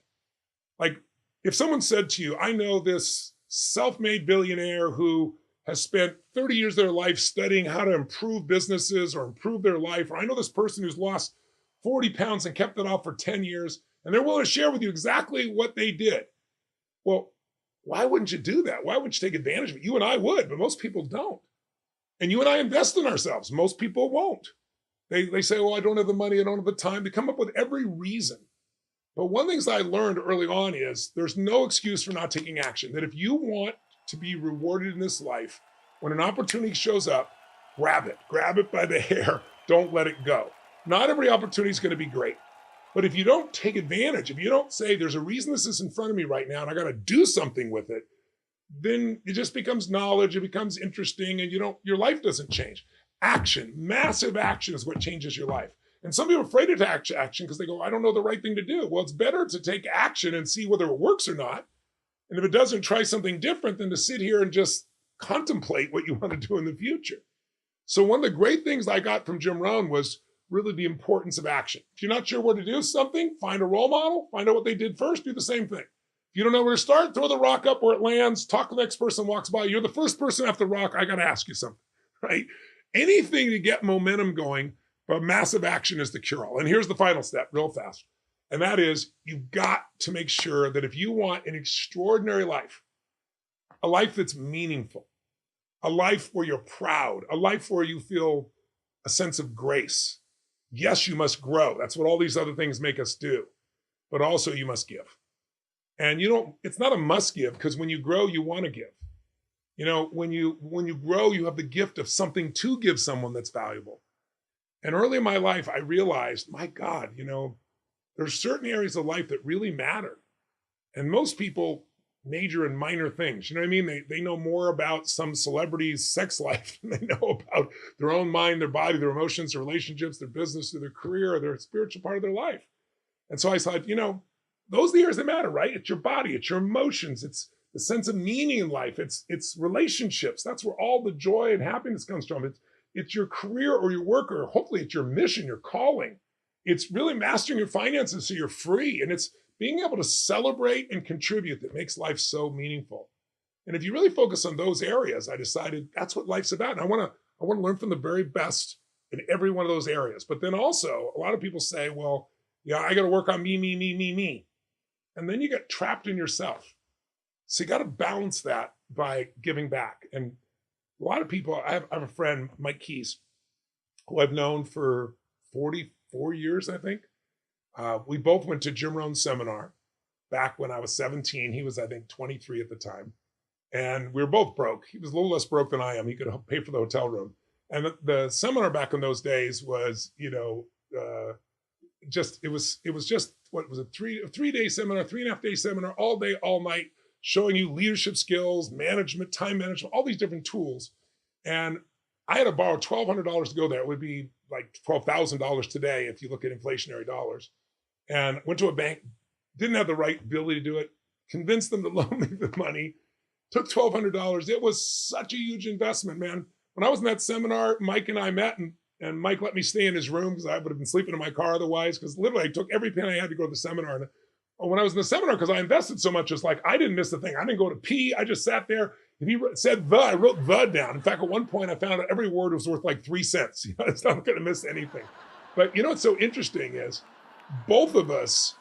Speaker 5: Like if someone said to you, I know this self-made billionaire who has spent 30 years of their life studying how to improve businesses or improve their life, or I know this person who's lost 40 pounds and kept it off for 10 years, and they're willing to share with you exactly what they did. Well, why wouldn't you do that? Why would you take advantage of it? You and I would, but most people don't. And you and I invest in ourselves. Most people won't. They say, oh, I don't have the money, I don't have the time. They come up with every reason. But one of the things I learned early on is there's no excuse for not taking action. That if you want to be rewarded in this life, when an opportunity shows up, grab it. Grab it by the hair. Don't let it go. Not every opportunity is going to be great. But if you don't take advantage, if you don't say there's a reason this is in front of me right now and I got to do something with it, then it just becomes knowledge, it becomes interesting, and your life doesn't change. Action, massive action is what changes your life. And some people are afraid to take action because they go, I don't know the right thing to do. Well, it's better to take action and see whether it works or not. And if it doesn't, try something different than to sit here and just contemplate what you want to do in the future. So one of the great things I got from Jim Rohn was really the importance of action. If you're not sure what to do something, find a role model, find out what they did first, do the same thing. If you don't know where to start, throw the rock up where it lands, talk to the next person walks by. You're the first person off the rock. I got to ask you something, right? Anything to get momentum going, but massive action is the cure-all. And here's the final step, real fast. And that is, you've got to make sure that if you want an extraordinary life, a life that's meaningful, a life where you're proud, a life where you feel a sense of grace, yes, you must grow. That's what all these other things make us do. But also you must give. And it's not a must give, because when you grow, you want to give. When you grow, you have the gift of something to give someone that's valuable. And early in my life, I realized, my God, there's certain areas of life that really matter. And most people major in minor things. You know what I mean? They know more about some celebrity's sex life than they know about their own mind, their body, their emotions, their relationships, their business, their career, or their spiritual part of their life. And so I thought, those are the areas that matter, right? It's your body, it's your emotions, it's the sense of meaning in life, it's relationships. That's where all the joy and happiness comes from. It's your career or your work, or hopefully it's your mission, your calling. It's really mastering your finances so you're free. And it's being able to celebrate and contribute that makes life so meaningful. And if you really focus on those areas, I decided that's what life's about. And I want to learn from the very best in every one of those areas. But then also, a lot of people say, well, I got to work on me. And then you get trapped in yourself. So you got to balance that by giving back. And a lot of people, I have a friend, Mike Keys, who I've known for 44 years, I think. We both went to Jim Rohn's seminar back when I was 17. He was, I think, 23 at the time. And we were both broke. He was a little less broke than I am. He could pay for the hotel room. And the seminar back in those days was, it was just, what was it, a 3-day seminar, 3.5-day seminar, all day, all night, showing you leadership skills, management, time management, all these different tools. And I had to borrow $1,200 to go there. It would be like $12,000 today if you look at inflationary dollars. And went to a bank, didn't have the right ability to do it, convinced them to loan me the money, took $1,200. It was such a huge investment, man. When I was in that seminar, Mike and I met, and Mike let me stay in his room because I would have been sleeping in my car otherwise, because literally I took every penny I had to go to the seminar. And when I was in the seminar, because I invested so much, it's like I didn't miss a thing. I didn't go to pee. I just sat there. If he said the, I wrote the down. In fact, at one point, I found out every word was worth like 3 cents. It's not going to miss anything. But what's so interesting is both of us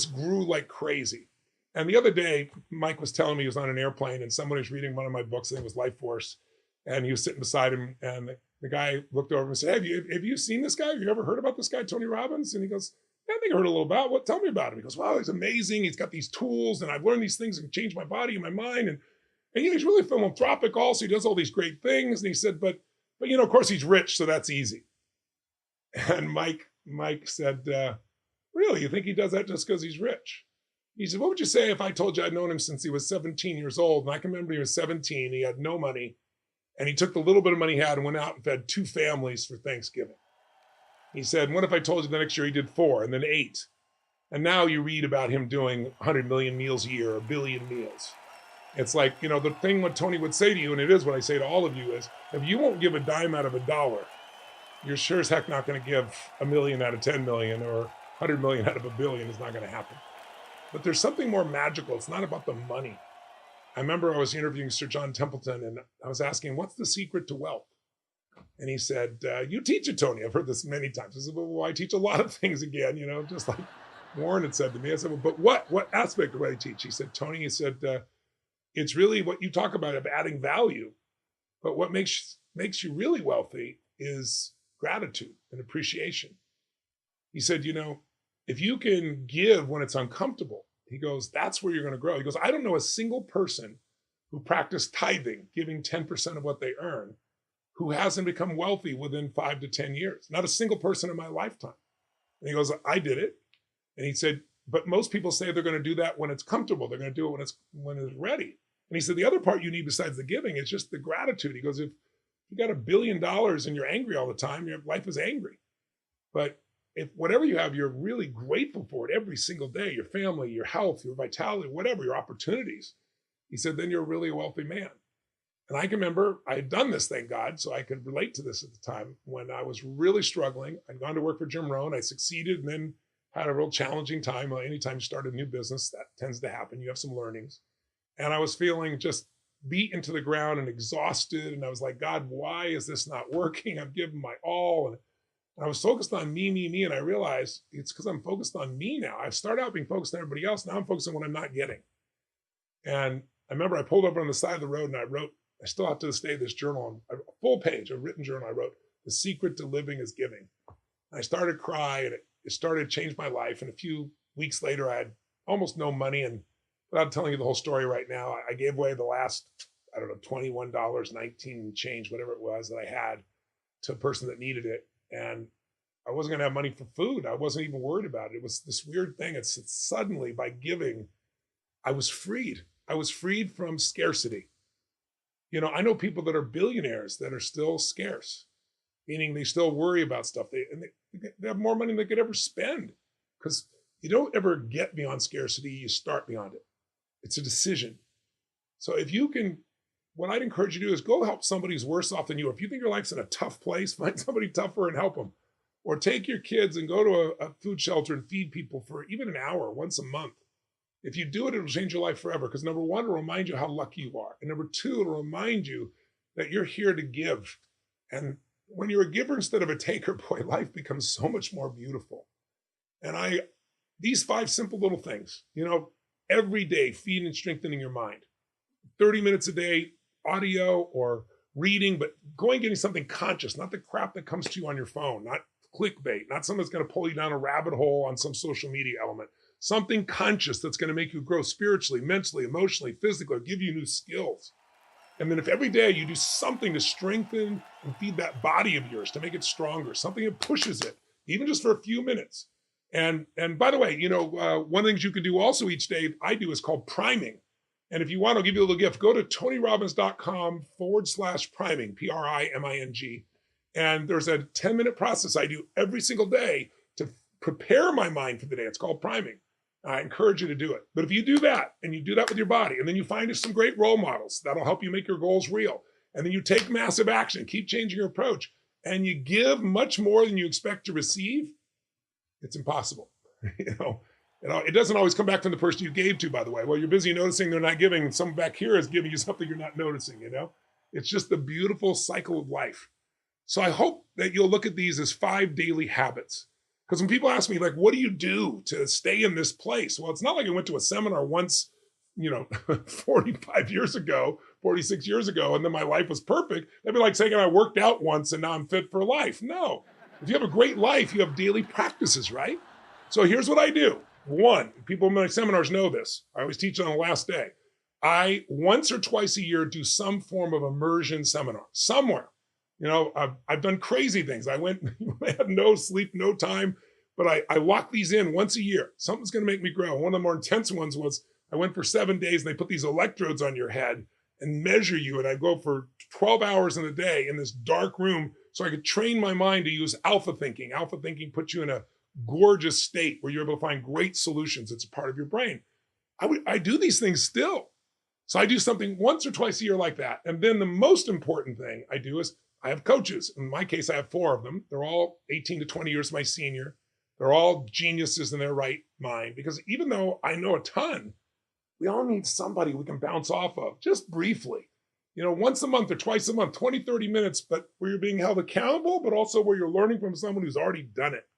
Speaker 5: grew like crazy. And the other day, Mike was telling me he was on an airplane and someone was reading one of my books. I think it was Life Force. And he was sitting beside him. And the guy looked over and said, have you seen this guy? Have you ever heard about this guy, Tony Robbins? And he goes, yeah, I think I heard a little about. What? Tell me about him. He goes, wow, he's amazing. He's got these tools and I've learned these things and changed my body and my mind. And he's really philanthropic also. He does all these great things. And he said, but of course he's rich, so that's easy. And Mike said, really, you think he does that just because he's rich? He said, what would you say if I told you I'd known him since he was 17 years old? And I can remember he was 17, he had no money, and he took the little bit of money he had and went out and fed 2 families for Thanksgiving. He said, what if I told you the next year he did 4 and then 8? And now you read about him doing 100 million meals a year, 1 billion meals. It's like, the thing what Tony would say to you, and it is what I say to all of you, is if you won't give a dime out of $1, you're sure as heck not going to give 1 million out of 10 million or 100 million out of 1 billion. Is not going to happen. But there's something more magical. It's not about the money. I remember I was interviewing Sir John Templeton and I was asking, what's the secret to wealth? And he said, you teach it, Tony. I've heard this many times. I said, well, I teach a lot of things again, just like Warren had said to me. I said, well, but what aspect of what I teach? He said, Tony, it's really what you talk about of adding value. But what makes you really wealthy is gratitude and appreciation. He said, if you can give when it's uncomfortable, he goes, that's where you're going to grow. He goes, I don't know a single person who practiced tithing, giving 10% of what they earn, who hasn't become wealthy within 5 to 10 years. Not a single person in my lifetime. And he goes, I did it. And he said, but most people say they're going to do that when it's comfortable. They're going to do it when it's ready. And he said, the other part you need besides the giving is just the gratitude. He goes, if you got $1 billion and you're angry all the time, your life is angry. But if whatever you have, you're really grateful for it every single day, your family, your health, your vitality, whatever, your opportunities, he said, then you're really a wealthy man. And I can remember I had done this, thank God, so I could relate to this at the time when I was really struggling. I'd gone to work for Jim Rohn. I succeeded and then had a real challenging time. Anytime you start a new business, that tends to happen. You have some learnings. And I was feeling just beaten to the ground and exhausted. And I was like, God, why is this not working? I've given my all. And I was focused on me. And I realized it's because I'm focused on me now. I started out being focused on everybody else. Now I'm focused on what I'm not getting. And I remember I pulled over on the side of the road and I wrote, I still have to this day, this journal, a full page, a written journal. I wrote, the secret to living is giving. And I started to cry and it started to change my life. And a few weeks later, I had almost no money. And without telling you the whole story right now, I gave away the last, $21, 19 change, whatever it was that I had to a person that needed it. And I wasn't going to have money for food. I wasn't even worried about it. It was this weird thing. It's suddenly by giving, I was freed. I was freed from scarcity. I know people that are billionaires that are still scarce, meaning they still worry about stuff. They have more money than they could ever spend because you don't ever get beyond scarcity. You start beyond it. It's a decision. So if you can, what I'd encourage you to do is go help somebody who's worse off than you. If you think your life's in a tough place, find somebody tougher and help them. Or take your kids and go to a food shelter and feed people for even an hour once a month. If you do it, it'll change your life forever. Because number one, it'll remind you how lucky you are. And number two, it'll remind you that you're here to give. And when you're a giver instead of a taker, boy, life becomes so much more beautiful. And these 5 simple little things, every day, feeding and strengthening your mind. 30 minutes a day, audio or reading, but going getting something conscious, not the crap that comes to you on your phone, not clickbait, not something that's going to pull you down a rabbit hole on some social media element. Something conscious that's going to make you grow spiritually, mentally, emotionally, physically, or give you new skills. And then if every day you do something to strengthen and feed that body of yours, to make it stronger, something that pushes it, even just for a few minutes. And by the way, one of the things you can do also each day, I do, is called priming. And if you want, I'll give you a little gift. Go to tonyrobbins.com/priming, PRIMING. And there's a 10-minute process I do every single day to prepare my mind for the day. It's called priming. I encourage you to do it. But if you do that, and you do that with your body, and then you find some great role models, that'll help you make your goals real. And then you take massive action, keep changing your approach, and you give much more than you expect to receive, it's impossible. It doesn't always come back from the person you gave to, by the way. Well, you're busy noticing they're not giving, and someone back here is giving you something you're not noticing, It's just the beautiful cycle of life. So I hope that you'll look at these as 5 daily habits. Because when people ask me, like, what do you do to stay in this place? Well, it's not like I went to a seminar once, 45 years ago, 46 years ago, and then my life was perfect. That'd be like saying I worked out once and now I'm fit for life. No. If you have a great life, you have daily practices, right? So here's what I do. 1, people in my seminars know this. I always teach on the last day. I, once or twice a year, do some form of immersion seminar somewhere. I've done crazy things. I had no sleep, no time, but I lock these in once a year. Something's going to make me grow. One of the more intense ones was I went for 7 days and they put these electrodes on your head and measure you. And I go for 12 hours in a day in this dark room so I could train my mind to use alpha thinking. Alpha thinking puts you in a gorgeous state where you're able to find great solutions. It's a part of your brain. I do these things still. So I do something once or twice a year like that. And then the most important thing I do is I have coaches. In my case, I have 4 of them. They're all 18 to 20 years my senior. They're all geniuses in their right mind, because even though I know a ton, we all need somebody we can bounce off of just briefly. Once a month or twice a month, 20, 30 minutes, but where you're being held accountable, but also where you're learning from someone who's already done it,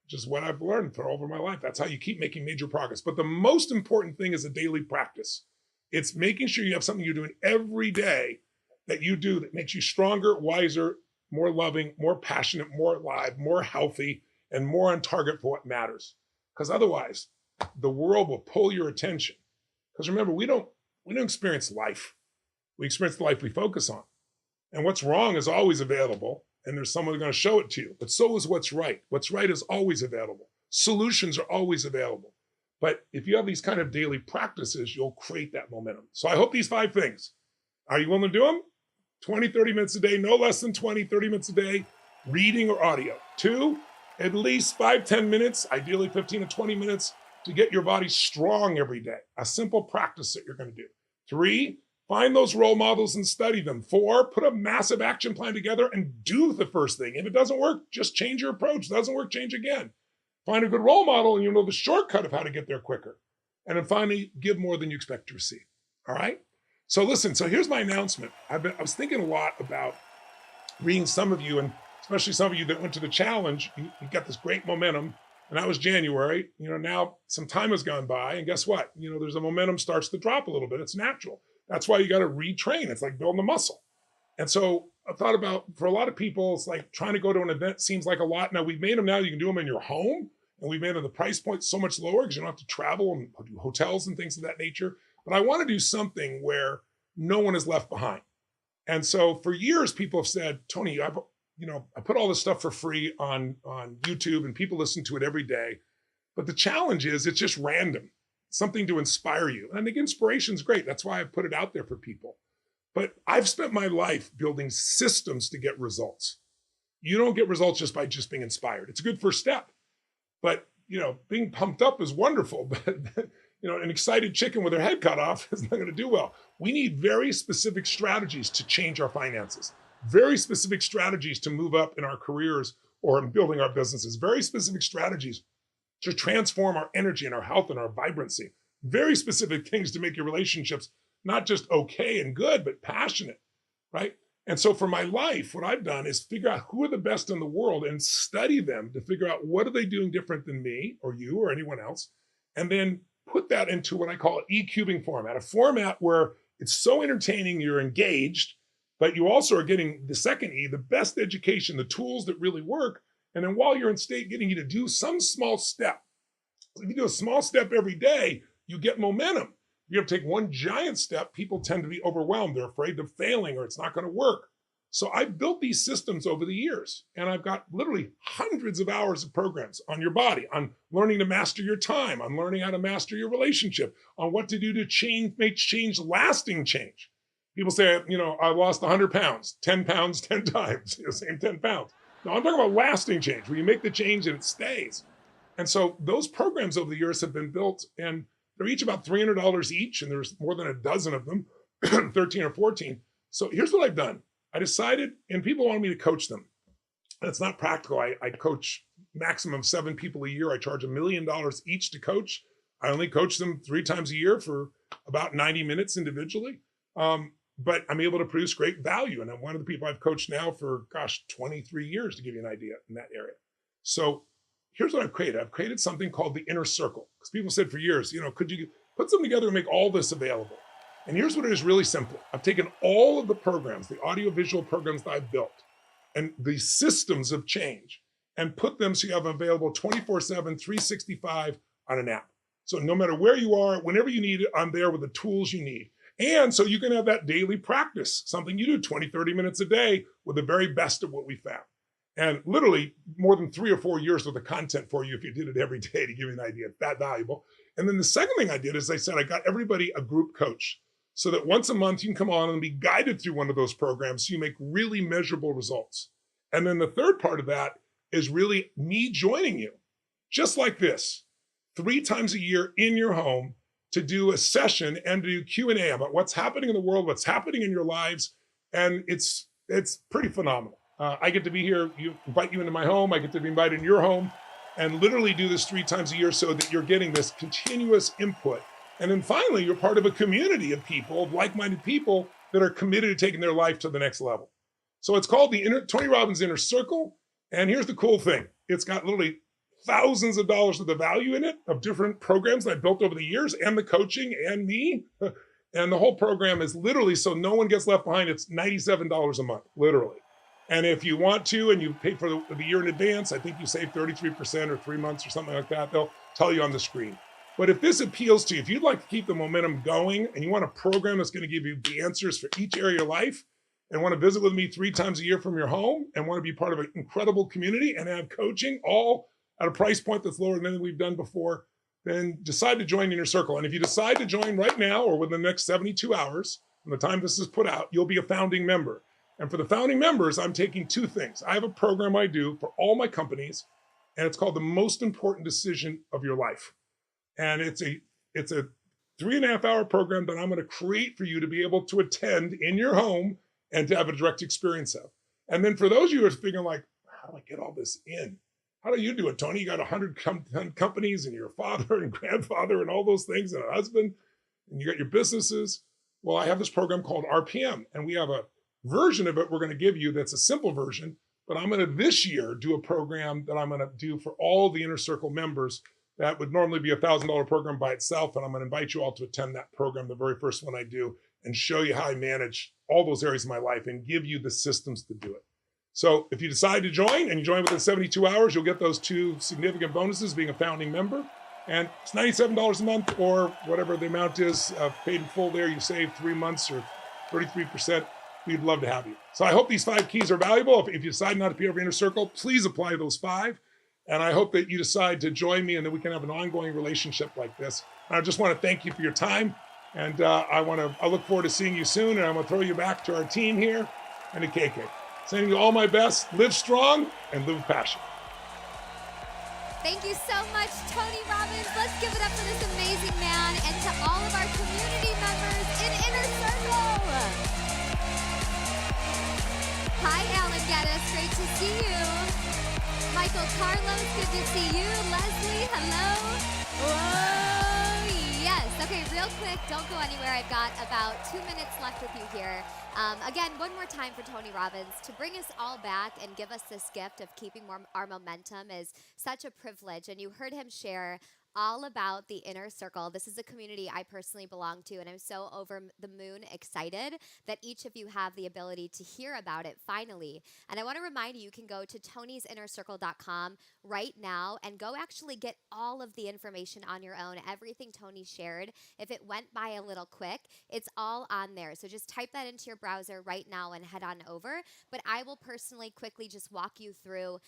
Speaker 5: which is what I've learned for over my life. That's how you keep making major progress. But the most important thing is a daily practice. It's making sure you have something you're doing every day that you do that makes you stronger, wiser, more loving, more passionate, more alive, more healthy, and more on target for what matters. Because otherwise, the world will pull your attention. Because remember, we don't experience life. We experience the life we focus on. And what's wrong is always available, and there's someone who's going to show it to you. But so is what's right. What's right is always available. Solutions are always available. But if you have these kind of daily practices, you'll create that momentum. So I hope these 5 things. Are you willing to do them? 20, 30 minutes a day, no less than 20, 30 minutes a day, reading or audio. 2, at least 5, 10 minutes, ideally 15 to 20 minutes, to get your body strong every day. A simple practice that you're going to do. 3, find those role models and study them. 4, put a massive action plan together and do the first thing. If it doesn't work, just change your approach. It doesn't work, change again. Find a good role model and you know the shortcut of how to get there quicker. And then finally, give more than you expect to receive. All right? So listen, here's my announcement. I was thinking a lot about reading some of you, and especially some of you that went to the challenge. You got this great momentum, and that was January. Now some time has gone by, and guess what? There's a momentum starts to drop a little bit. It's natural. That's why you got to retrain. It's like building a muscle. And so I thought about, for a lot of people, it's like trying to go to an event seems like a lot. Now we've made them now, you can do them in your home, and we've made them the price point so much lower because you don't have to travel and do hotels and things of that nature. But I want to do something where no one is left behind. And so for years, people have said, Tony, I put all this stuff for free on YouTube and people listen to it every day. But the challenge is it's just random, something to inspire you. And I think inspiration is great. That's why I put it out there for people. But I've spent my life building systems to get results. You don't get results just by being inspired. It's a good first step. But, being pumped up is wonderful. But an excited chicken with their head cut off is not going to do well. We need very specific strategies to change our finances, very specific strategies to move up in our careers or in building our businesses, very specific strategies to transform our energy and our health and our vibrancy, very specific things to make your relationships not just okay and good, but passionate, right? And so for my life, what I've done is figure out who are the best in the world and study them to figure out what are they doing different than me or you or anyone else, and then put that into what I call e-cubing format, a format where it's so entertaining, you're engaged, but you also are getting the second E, the best education, the tools that really work. And then while you're in state, getting you to do some small step. If you do a small step every day, you get momentum. If you have to take one giant step, people tend to be overwhelmed. They're afraid of failing or it's not going to work. So I've built these systems over the years, and I've got literally hundreds of hours of programs on your body, on learning to master your time, on learning how to master your relationship, on what to do to make change, lasting change. People say, I lost 100 pounds, 10 pounds, 10 times, same 10 pounds. No, I'm talking about lasting change, where you make the change and it stays. And so those programs over the years have been built, and they're each about $300 each, and there's more than a dozen of them, 13 or 14. So here's what I've done. I decided, and people wanted me to coach them. That's not practical. I coach maximum 7 people a year. I charge $1 million each to coach. I only coach them 3 times a year for about 90 minutes individually. But I'm able to produce great value. And I'm one of the people I've coached now for, 23 years, to give you an idea in that area. So here's what I've created. I've created something called the Inner Circle. Because people said for years, could you put something together and make all this available? And here's what it is, really simple. I've taken all of the programs, the audiovisual programs that I've built, and the systems of change, and put them so you have them available 24/7, 365 on an app. So no matter where you are, whenever you need it, I'm there with the tools you need. And so you can have that daily practice, something you do 20, 30 minutes a day with the very best of what we found. And literally more than 3 or 4 years worth of content for you if you did it every day, to give you an idea. It's that valuable. And then the second thing I did is I said, I got everybody a group coach, so that once a month you can come on and be guided through one of those programs so you make really measurable results. And then the third part of that is really me joining you, just like this, 3 times a year in your home, to do a session and do Q&A about what's happening in the world, what's happening in your lives. And it's pretty phenomenal. I get to be here, invite you into my home, I get to be invited in your home, and literally do this 3 times a year so that you're getting this continuous input. And then finally, you're part of a community of people, of like-minded people that are committed to taking their life to the next level. So it's called the Tony Robbins Inner Circle. And here's the cool thing. It's got literally thousands of dollars of the value in it, of different programs that I built over the years, and the coaching and me. And the whole program is literally, so no one gets left behind, it's $97 a month, literally. And if you want to, and you pay for the year in advance, I think you save 33% or 3 months or something like that. They'll tell you on the screen. But if this appeals to you, if you'd like to keep the momentum going and you want a program that's going to give you the answers for each area of your life, and want to visit with me 3 times a year from your home, and want to be part of an incredible community and have coaching all at a price point that's lower than anything we've done before, then decide to join Inner Circle. And if you decide to join right now or within the next 72 hours, from the time this is put out, you'll be a founding member. And for the founding members, I'm taking 2 things. I have a program I do for all my companies, and it's called the Most Important Decision of Your Life. And it's a 3.5-hour program that I'm going to create for you to be able to attend in your home and to have a direct experience of. And then for those of you who are figuring like, how do I get all this in? How do you do it, Tony? You got 100 companies and you're a father and grandfather and all those things and a husband, and you got your businesses. Well, I have this program called RPM, and we have a version of it we're going to give you that's a simple version, but I'm going to this year do a program that I'm going to do for all the Inner Circle members that would normally be a $1,000 program by itself, and I'm going to invite you all to attend that program, the very first one I do, and show you how I manage all those areas of my life and give you the systems to do it. So if you decide to join, and you join within 72 hours, you'll get those 2 significant bonuses, being a founding member. And it's $97 a month, or whatever the amount is, paid in full there. You save 3 months or 33%. We'd love to have you. So I hope these 5 keys are valuable. If you decide not to be over Inner Circle, please apply those 5. And I hope that you decide to join me and that we can have an ongoing relationship like this. And I just want to thank you for your time. And I look forward to seeing you soon. And I'm going to throw you back to our team here and to KK. Sending you all my best. Live strong and live with passion.
Speaker 4: Thank you so much, Tony Robbins. Let's give it up for this amazing man and to all of our community members in Inner Circle. Hi, Alan Geddes. Great to see you. Michael Carlos, good to see you. Leslie, hello. Whoa, yes. Okay, real quick, don't go anywhere. I've got about 2 minutes left with you here. Again, one more time for Tony Robbins. To bring us all back and give us this gift of keeping our momentum is such a privilege. And you heard him share all about the inner circle. This is a community I personally belong to, and I'm so over the moon excited that each of you have the ability to hear about it finally. And I want to remind you, you can go to tonysinnercircle.com right now and go actually get all of the information on your own, everything Tony shared. If it went by a little quick, it's all on there. So just type that into your browser right now and head on over. But I will personally quickly just walk you through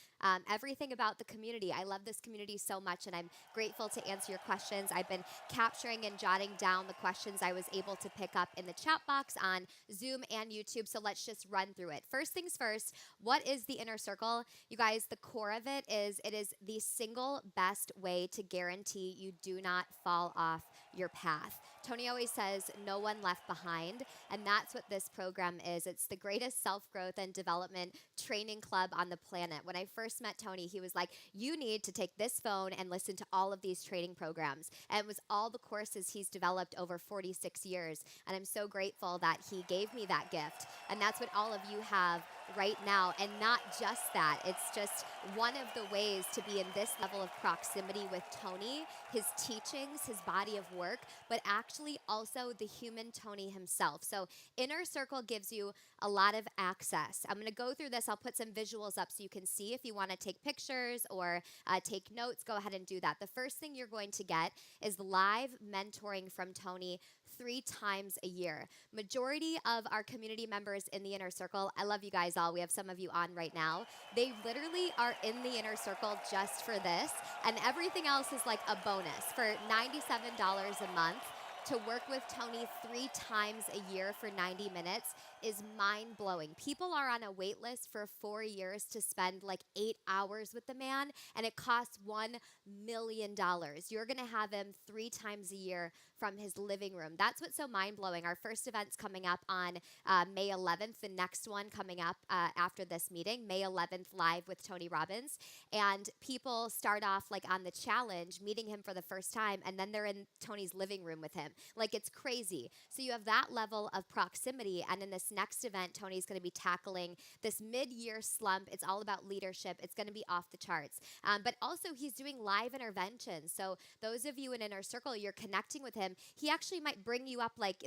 Speaker 4: everything about the community. I love this community so much, and I'm grateful to answer your questions. I've been capturing and jotting down the questions I was able to pick up in the chat box on Zoom and YouTube. So let's just run through it. First things first, what is the inner circle? You guys, the core of it is the single best way to guarantee you do not fall off your path. Tony always says, no one left behind, and that's what this program is. It's the greatest self-growth and development training club on the planet. When I first met Tony, he was like, you need to take this phone and listen to all of these training programs. And it was all the courses he's developed over 46 years, and I'm so grateful that he gave me that gift. And that's what all of you have right now. And not just that, it's just one of the ways to be in this level of proximity with Tony, his teachings, his body of work, but actually also the human Tony himself. So Inner Circle gives you a lot of access. I'm going to go through this. I'll put some visuals up so you can see. If you want to take pictures or take notes, go ahead and do that. The first thing you're going to get is live mentoring from Tony 3 times a year. Majority of our community members in the Inner Circle, I love you guys all. We have some of you on right now. They literally are in the Inner Circle just for this, and everything else is like a bonus. For $97 a month, to work with Tony 3 times a year for 90 minutes is mind-blowing. People are on a wait list for 4 years to spend like 8 hours with the man, and it costs $1 million. You're going to have him 3 times a year from his living room. That's what's so mind-blowing. Our first event's coming up on May 11th. The next one coming up after this meeting, May 11th, live with Tony Robbins. And people start off like on the challenge, meeting him for the first time, and then they're in Tony's living room with him. Like, it's crazy. So you have that level of proximity, and in this next event, Tony's going to be tackling this mid-year slump. It's all about leadership. It's going to be off the charts. But also, he's doing live interventions. So those of you in Inner Circle, you're connecting with him. He actually might bring you up, like,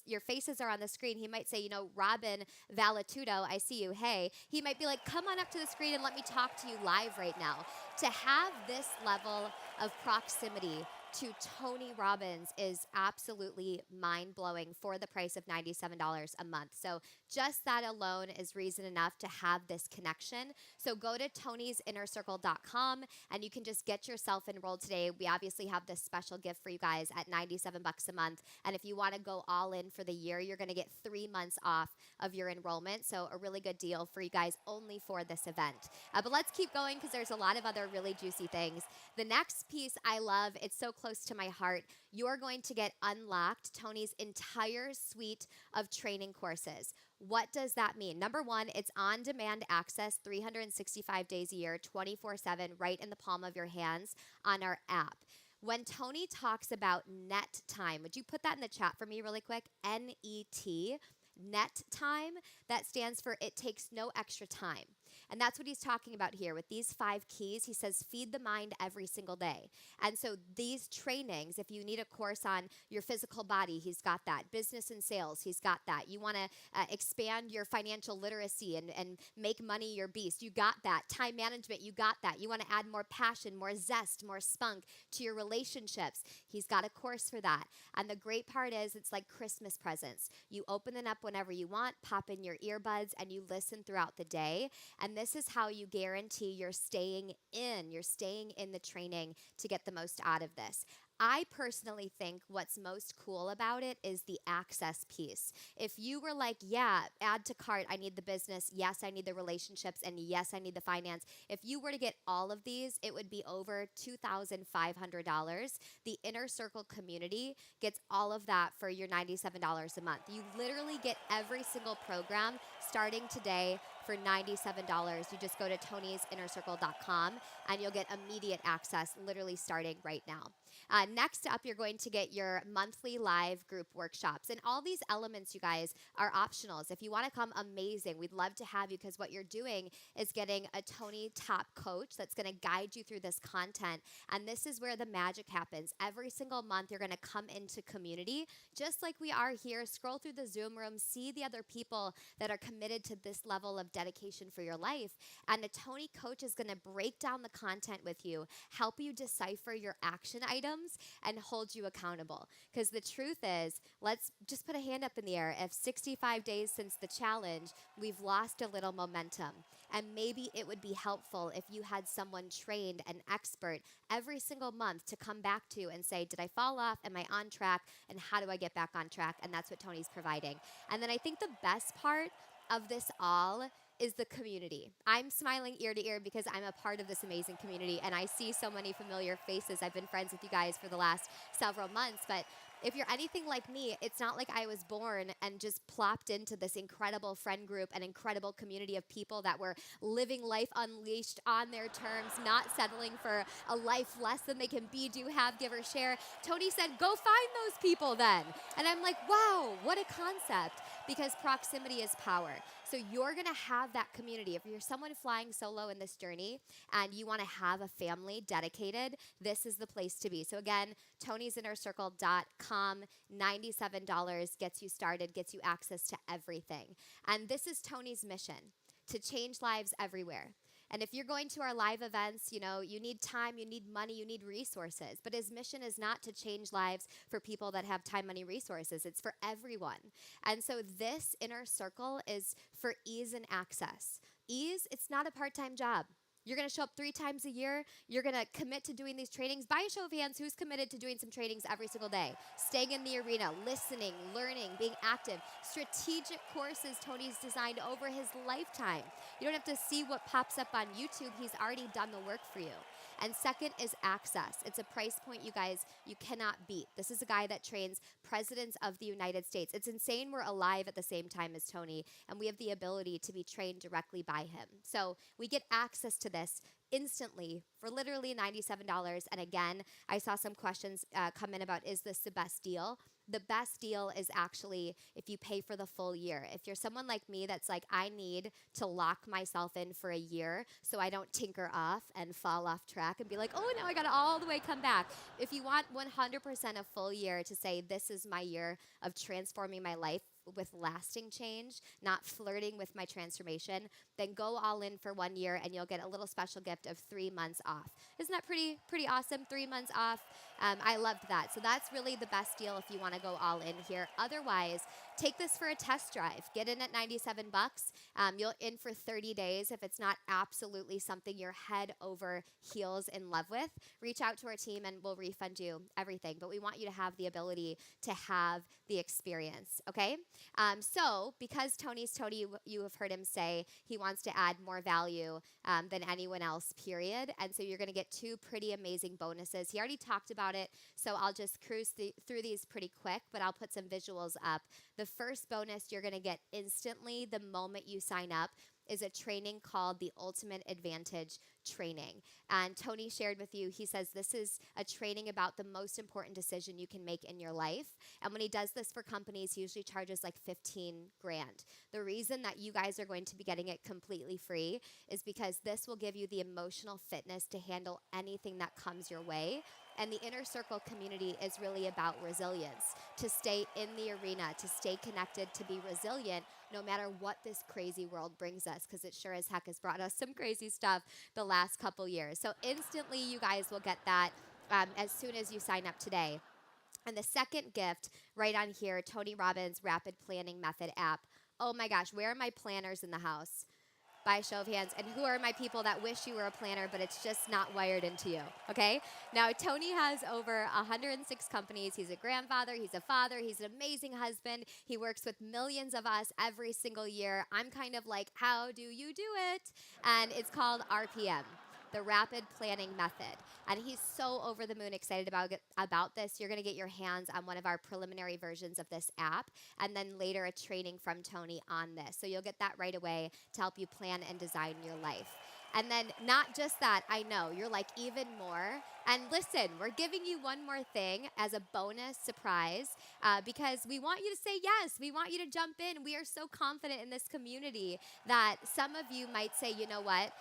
Speaker 4: your faces are on the screen. He might say, you know, Robin Valatudo, I see you, hey. He might be like, come on up to the screen and let me talk to you live right now. To have this level of proximity to Tony Robbins is absolutely mind-blowing for the price of $97 a month. So just that alone is reason enough to have this connection. So go to tonysinnercircle.com and you can just get yourself enrolled today. We obviously have this special gift for you guys at $97 a month. And if you want to go all in for the year, you're going to get 3 months off of your enrollment. So a really good deal for you guys only for this event. But let's keep going because there's a lot of other really juicy things. The next piece I love, it's so close to my heart. You're going to get unlocked Tony's entire suite of training courses. What does that mean? Number one, it's on-demand access 365 days a year, 24/7, right in the palm of your hands on our app. When Tony talks about net time, would you put that in the chat for me really quick? N-E-T, net time, that stands for it takes no extra time. And that's what he's talking about here with these 5 keys. He says, feed the mind every single day. And so these trainings, if you need a course on your physical body, he's got that. Business and sales, he's got that. You want to expand your financial literacy and make money your beast, you got that. Time management, you got that. You want to add more passion, more zest, more spunk to your relationships. He's got a course for that. And the great part is it's like Christmas presents. You open them up whenever you want, pop in your earbuds, and you listen throughout the day. And this is how you guarantee you're staying in the training to get the most out of this. I personally think what's most cool about it is the access piece. If you were like, yeah, add to cart, I need the business, yes, I need the relationships, and yes, I need the finance. If you were to get all of these, it would be over $2,500. The Inner Circle community gets all of that for your $97 a month. You literally get every single program starting today for $97. You just go to tonysinnercircle.com and you'll get immediate access literally starting right now. Next up, you're going to get your monthly live group workshops. And all these elements, you guys, are optionals. If you want to come, amazing. We'd love to have you because what you're doing is getting a Tony top coach that's going to guide you through this content. And this is where the magic happens. Every single month, you're going to come into community, just like we are here. Scroll through the Zoom room, see the other people that are committed to this level of dedication for your life. And the Tony coach is going to break down the content with you, help you decipher your action items, and hold you accountable. Because the truth is, let's just put a hand up in the air. If 65 days since the challenge, we've lost a little momentum. And maybe it would be helpful if you had someone trained, an expert, every single month to come back to and say, did I fall off? Am I on track? And how do I get back on track? And that's what Tony's providing. And then I think the best part of this all is the community. I'm smiling ear to ear because I'm a part of this amazing community and I see so many familiar faces. I've been friends with you guys for the last several months, but if you're anything like me, it's not like I was born and just plopped into this incredible friend group and incredible community of people that were living life unleashed on their terms, not settling for a life less than they can be, do, have, give, or share. Tony said, go find those people then. And I'm like, wow, what a concept, because proximity is power. So you're going to have that community. If you're someone flying solo in this journey and you want to have a family dedicated, this is the place to be. So again, Tony'sInnerCircle.com, $97 gets you started, gets you access to everything. And this is Tony's mission, to change lives everywhere. And if you're going to our live events, you know, you need time, you need money, you need resources. But his mission is not to change lives for people that have time, money, resources. It's for everyone. And so this inner circle is for ease and access. Ease, it's not a part-time job. You're going to show up 3 times a year. You're going to commit to doing these trainings. By a show of hands, who's committed to doing some trainings every single day? Staying in the arena, listening, learning, being active. Strategic courses Tony's designed over his lifetime. You don't have to see what pops up on YouTube. He's already done the work for you. And second is access. It's a price point, you guys, you cannot beat. This is a guy that trains presidents of the United States. It's insane we're alive at the same time as Tony, and we have the ability to be trained directly by him. So we get access to this instantly for literally $97. And again, I saw some questions come in about, is this the best deal? The best deal is actually if you pay for the full year. If you're someone like me that's like, I need to lock myself in for a year so I don't tinker off and fall off track and be like, oh, now I got to all the way come back. If you want 100% a full year to say, this is my year of transforming my life with lasting change, not flirting with my transformation, then go all in for 1 year and you'll get a little special gift of 3 months off. Isn't that pretty awesome? 3 months off. I loved that. So that's really the best deal if you want to go all in here. Otherwise, take this for a test drive. Get in at $97. You'll in for 30 days. If it's not absolutely something you're head over heels in love with, reach out to our team and we'll refund you everything. But we want you to have the ability to have the experience, okay? So because Tony's Tony, you have heard him say he wants to add more value than anyone else, period. And so you're going to get 2 pretty amazing bonuses. He already talked about it, so I'll just cruise through these pretty quick, but I'll put some visuals up. The first bonus you're going to get instantly the moment you sign up is a training called the Ultimate Advantage Training. And Tony shared with you, he says this is a training about the most important decision you can make in your life. And when he does this for companies, he usually charges like 15 grand. The reason that you guys are going to be getting it completely free is because this will give you the emotional fitness to handle anything that comes your way. And the Inner Circle community is really about resilience, to stay in the arena, to stay connected, to be resilient no matter what this crazy world brings us, because it sure as heck has brought us some crazy stuff the last couple years. So instantly you guys will get that as soon as you sign up today. And the second gift right on here, Tony Robbins Rapid Planning Method app. Oh my gosh, where are my planners in the house? By a show of hands. And who are my people that wish you were a planner, but it's just not wired into you, okay? Now, Tony has over 106 companies. He's a grandfather. He's a father. He's an amazing husband. He works with millions of us every single year. I'm kind of like, how do you do it? And it's called RPM, the Rapid Planning Method. And he's so over the moon excited about this. You're going to get your hands on one of our preliminary versions of this app, and then later a training from Tony on this. So you'll get that right away to help you plan and design your life. And then not just that, I know, you're like even more. And listen, we're giving you one more thing as a bonus surprise because we want you to say yes. We want you to jump in. We are so confident in this community that some of you might say, you know what?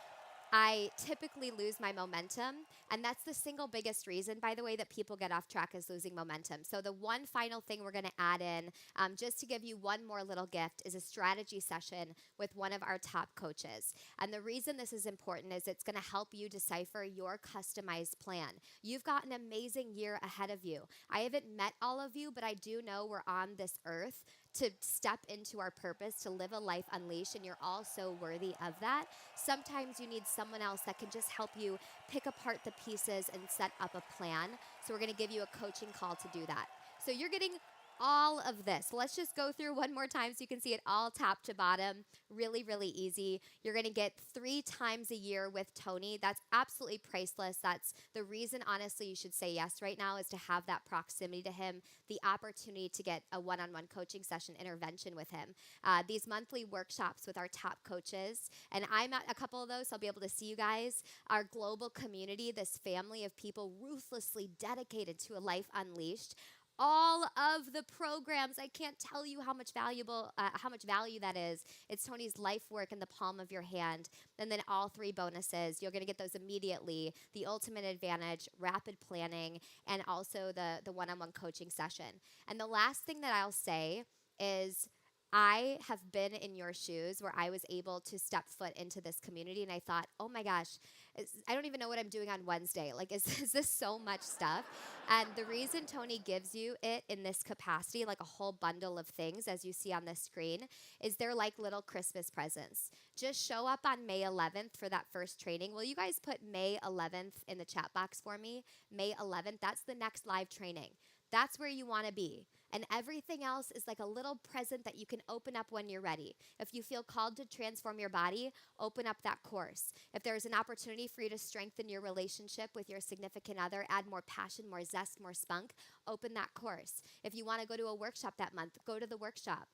Speaker 4: I typically lose my momentum, and that's the single biggest reason, by the way, that people get off track is losing momentum. So the one final thing we're going to add in, just to give you one more little gift, is a strategy session with one of our top coaches. And the reason this is important is it's going to help you decipher your customized plan. You've got an amazing year ahead of you. I haven't met all of you, but I do know we're on this earth to step into our purpose, to live a life unleashed, and you're all so worthy of that. Sometimes you need someone else that can just help you pick apart the pieces and set up a plan. So we're going to give you a coaching call to do that. So you're getting all of this. Let's just go through one more time so you can see it all top to bottom. Really, really easy. You're going to get 3 times a year with Tony. That's absolutely priceless. That's the reason, honestly, you should say yes right now is to have that proximity to him, the opportunity to get a one-on-one coaching session intervention with him. These monthly workshops with our top coaches, and I'm at a couple of those, so I'll be able to see you guys. Our global community, this family of people ruthlessly dedicated to a life unleashed. All of the programs, I can't tell you how much value that is. It's Tony's life work in the palm of your hand. And then all 3 bonuses, you're going to get those immediately. The ultimate advantage, rapid planning, and also the one-on-one coaching session. And the last thing that I'll say is I have been in your shoes where I was able to step foot into this community and I thought, oh my gosh, I don't even know what I'm doing on Wednesday. Like, is this so much stuff? And the reason Tony gives you it in this capacity, like a whole bundle of things, as you see on the screen, is they're like little Christmas presents. Just show up on May 11th for that first training. Will you guys put May 11th in the chat box for me? May 11th, that's the next live training. That's where you want to be. And everything else is like a little present that you can open up when you're ready. If you feel called to transform your body, open up that course. If there's an opportunity for you to strengthen your relationship with your significant other, add more passion, more zest, more spunk, open that course. If you want to go to a workshop that month, go to the workshop.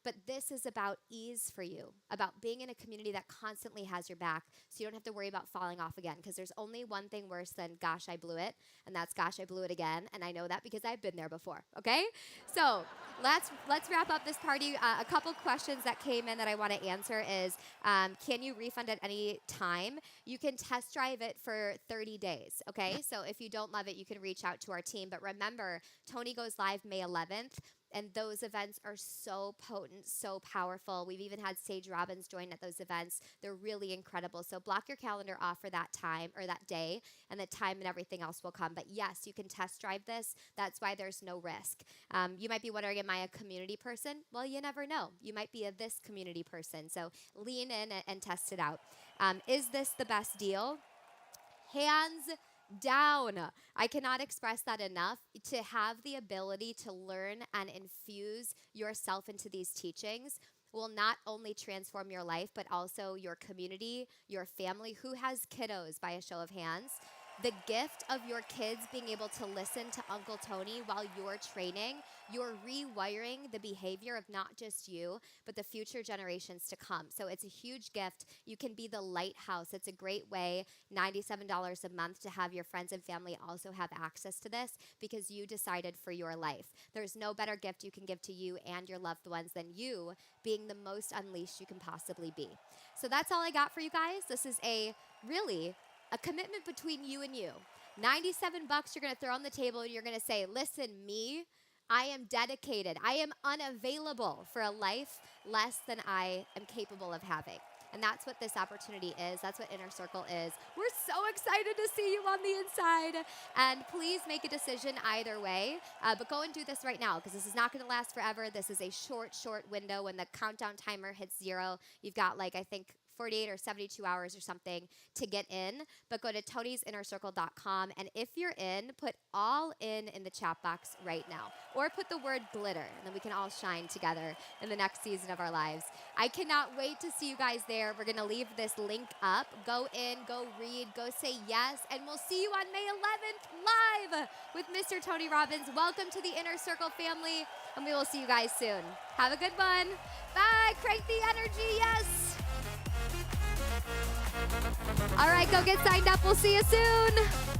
Speaker 4: But this is about ease for you, about being in a community that constantly has your back so you don't have to worry about falling off again, because there's only one thing worse than gosh, I blew it, and that's gosh, I blew it again, and I know that because I've been there before, okay? So let's wrap up this party. A couple questions that came in that I want to answer is, can you refund at any time? You can test drive it for 30 days, okay? So if you don't love it, you can reach out to our team. But remember, Tony goes live May 11th. And those events are so potent, so powerful. We've even had Sage Robbins join at those events. They're really incredible. So block your calendar off for that time or that day, and the time and everything else will come. But yes, you can test drive this. That's why there's no risk. You might be wondering, am I a community person? Well, you never know. You might be a this community person. So lean in and test it out. Is this the best deal? Hands down. I cannot express that enough. To have the ability to learn and infuse yourself into these teachings will not only transform your life, but also your community, your family. Who has kiddos, by a show of hands? The gift of your kids being able to listen to Uncle Tony while you're training, you're rewiring the behavior of not just you, but the future generations to come. So it's a huge gift. You can be the lighthouse. It's a great way, $97 a month, to have your friends and family also have access to this because you decided for your life. There's no better gift you can give to you and your loved ones than you being the most unleashed you can possibly be. So that's all I got for you guys. This is a commitment between you and you. $97 you're going to throw on the table and you're going to say, listen, me, I am dedicated. I am unavailable for a life less than I am capable of having. And that's what this opportunity is. That's what Inner Circle is. We're so excited to see you on the inside. And please make a decision either way. But go and do this right now because this is not going to last forever. This is a short window. When the countdown timer hits 0, you've got 48 or 72 hours or something to get in, but go to tonysinnercircle.com, and if you're in, put all in the chat box right now, or put the word glitter, and then we can all shine together in the next season of our lives. I cannot wait to see you guys there. We're going to leave this link up. Go in, go read, go say yes, and we'll see you on May 11th live with Mr. Tony Robbins. Welcome to the Inner Circle family, and we will see you guys soon. Have a good one. Bye. Crank the energy. Yes. All right, go get signed up. We'll see you soon.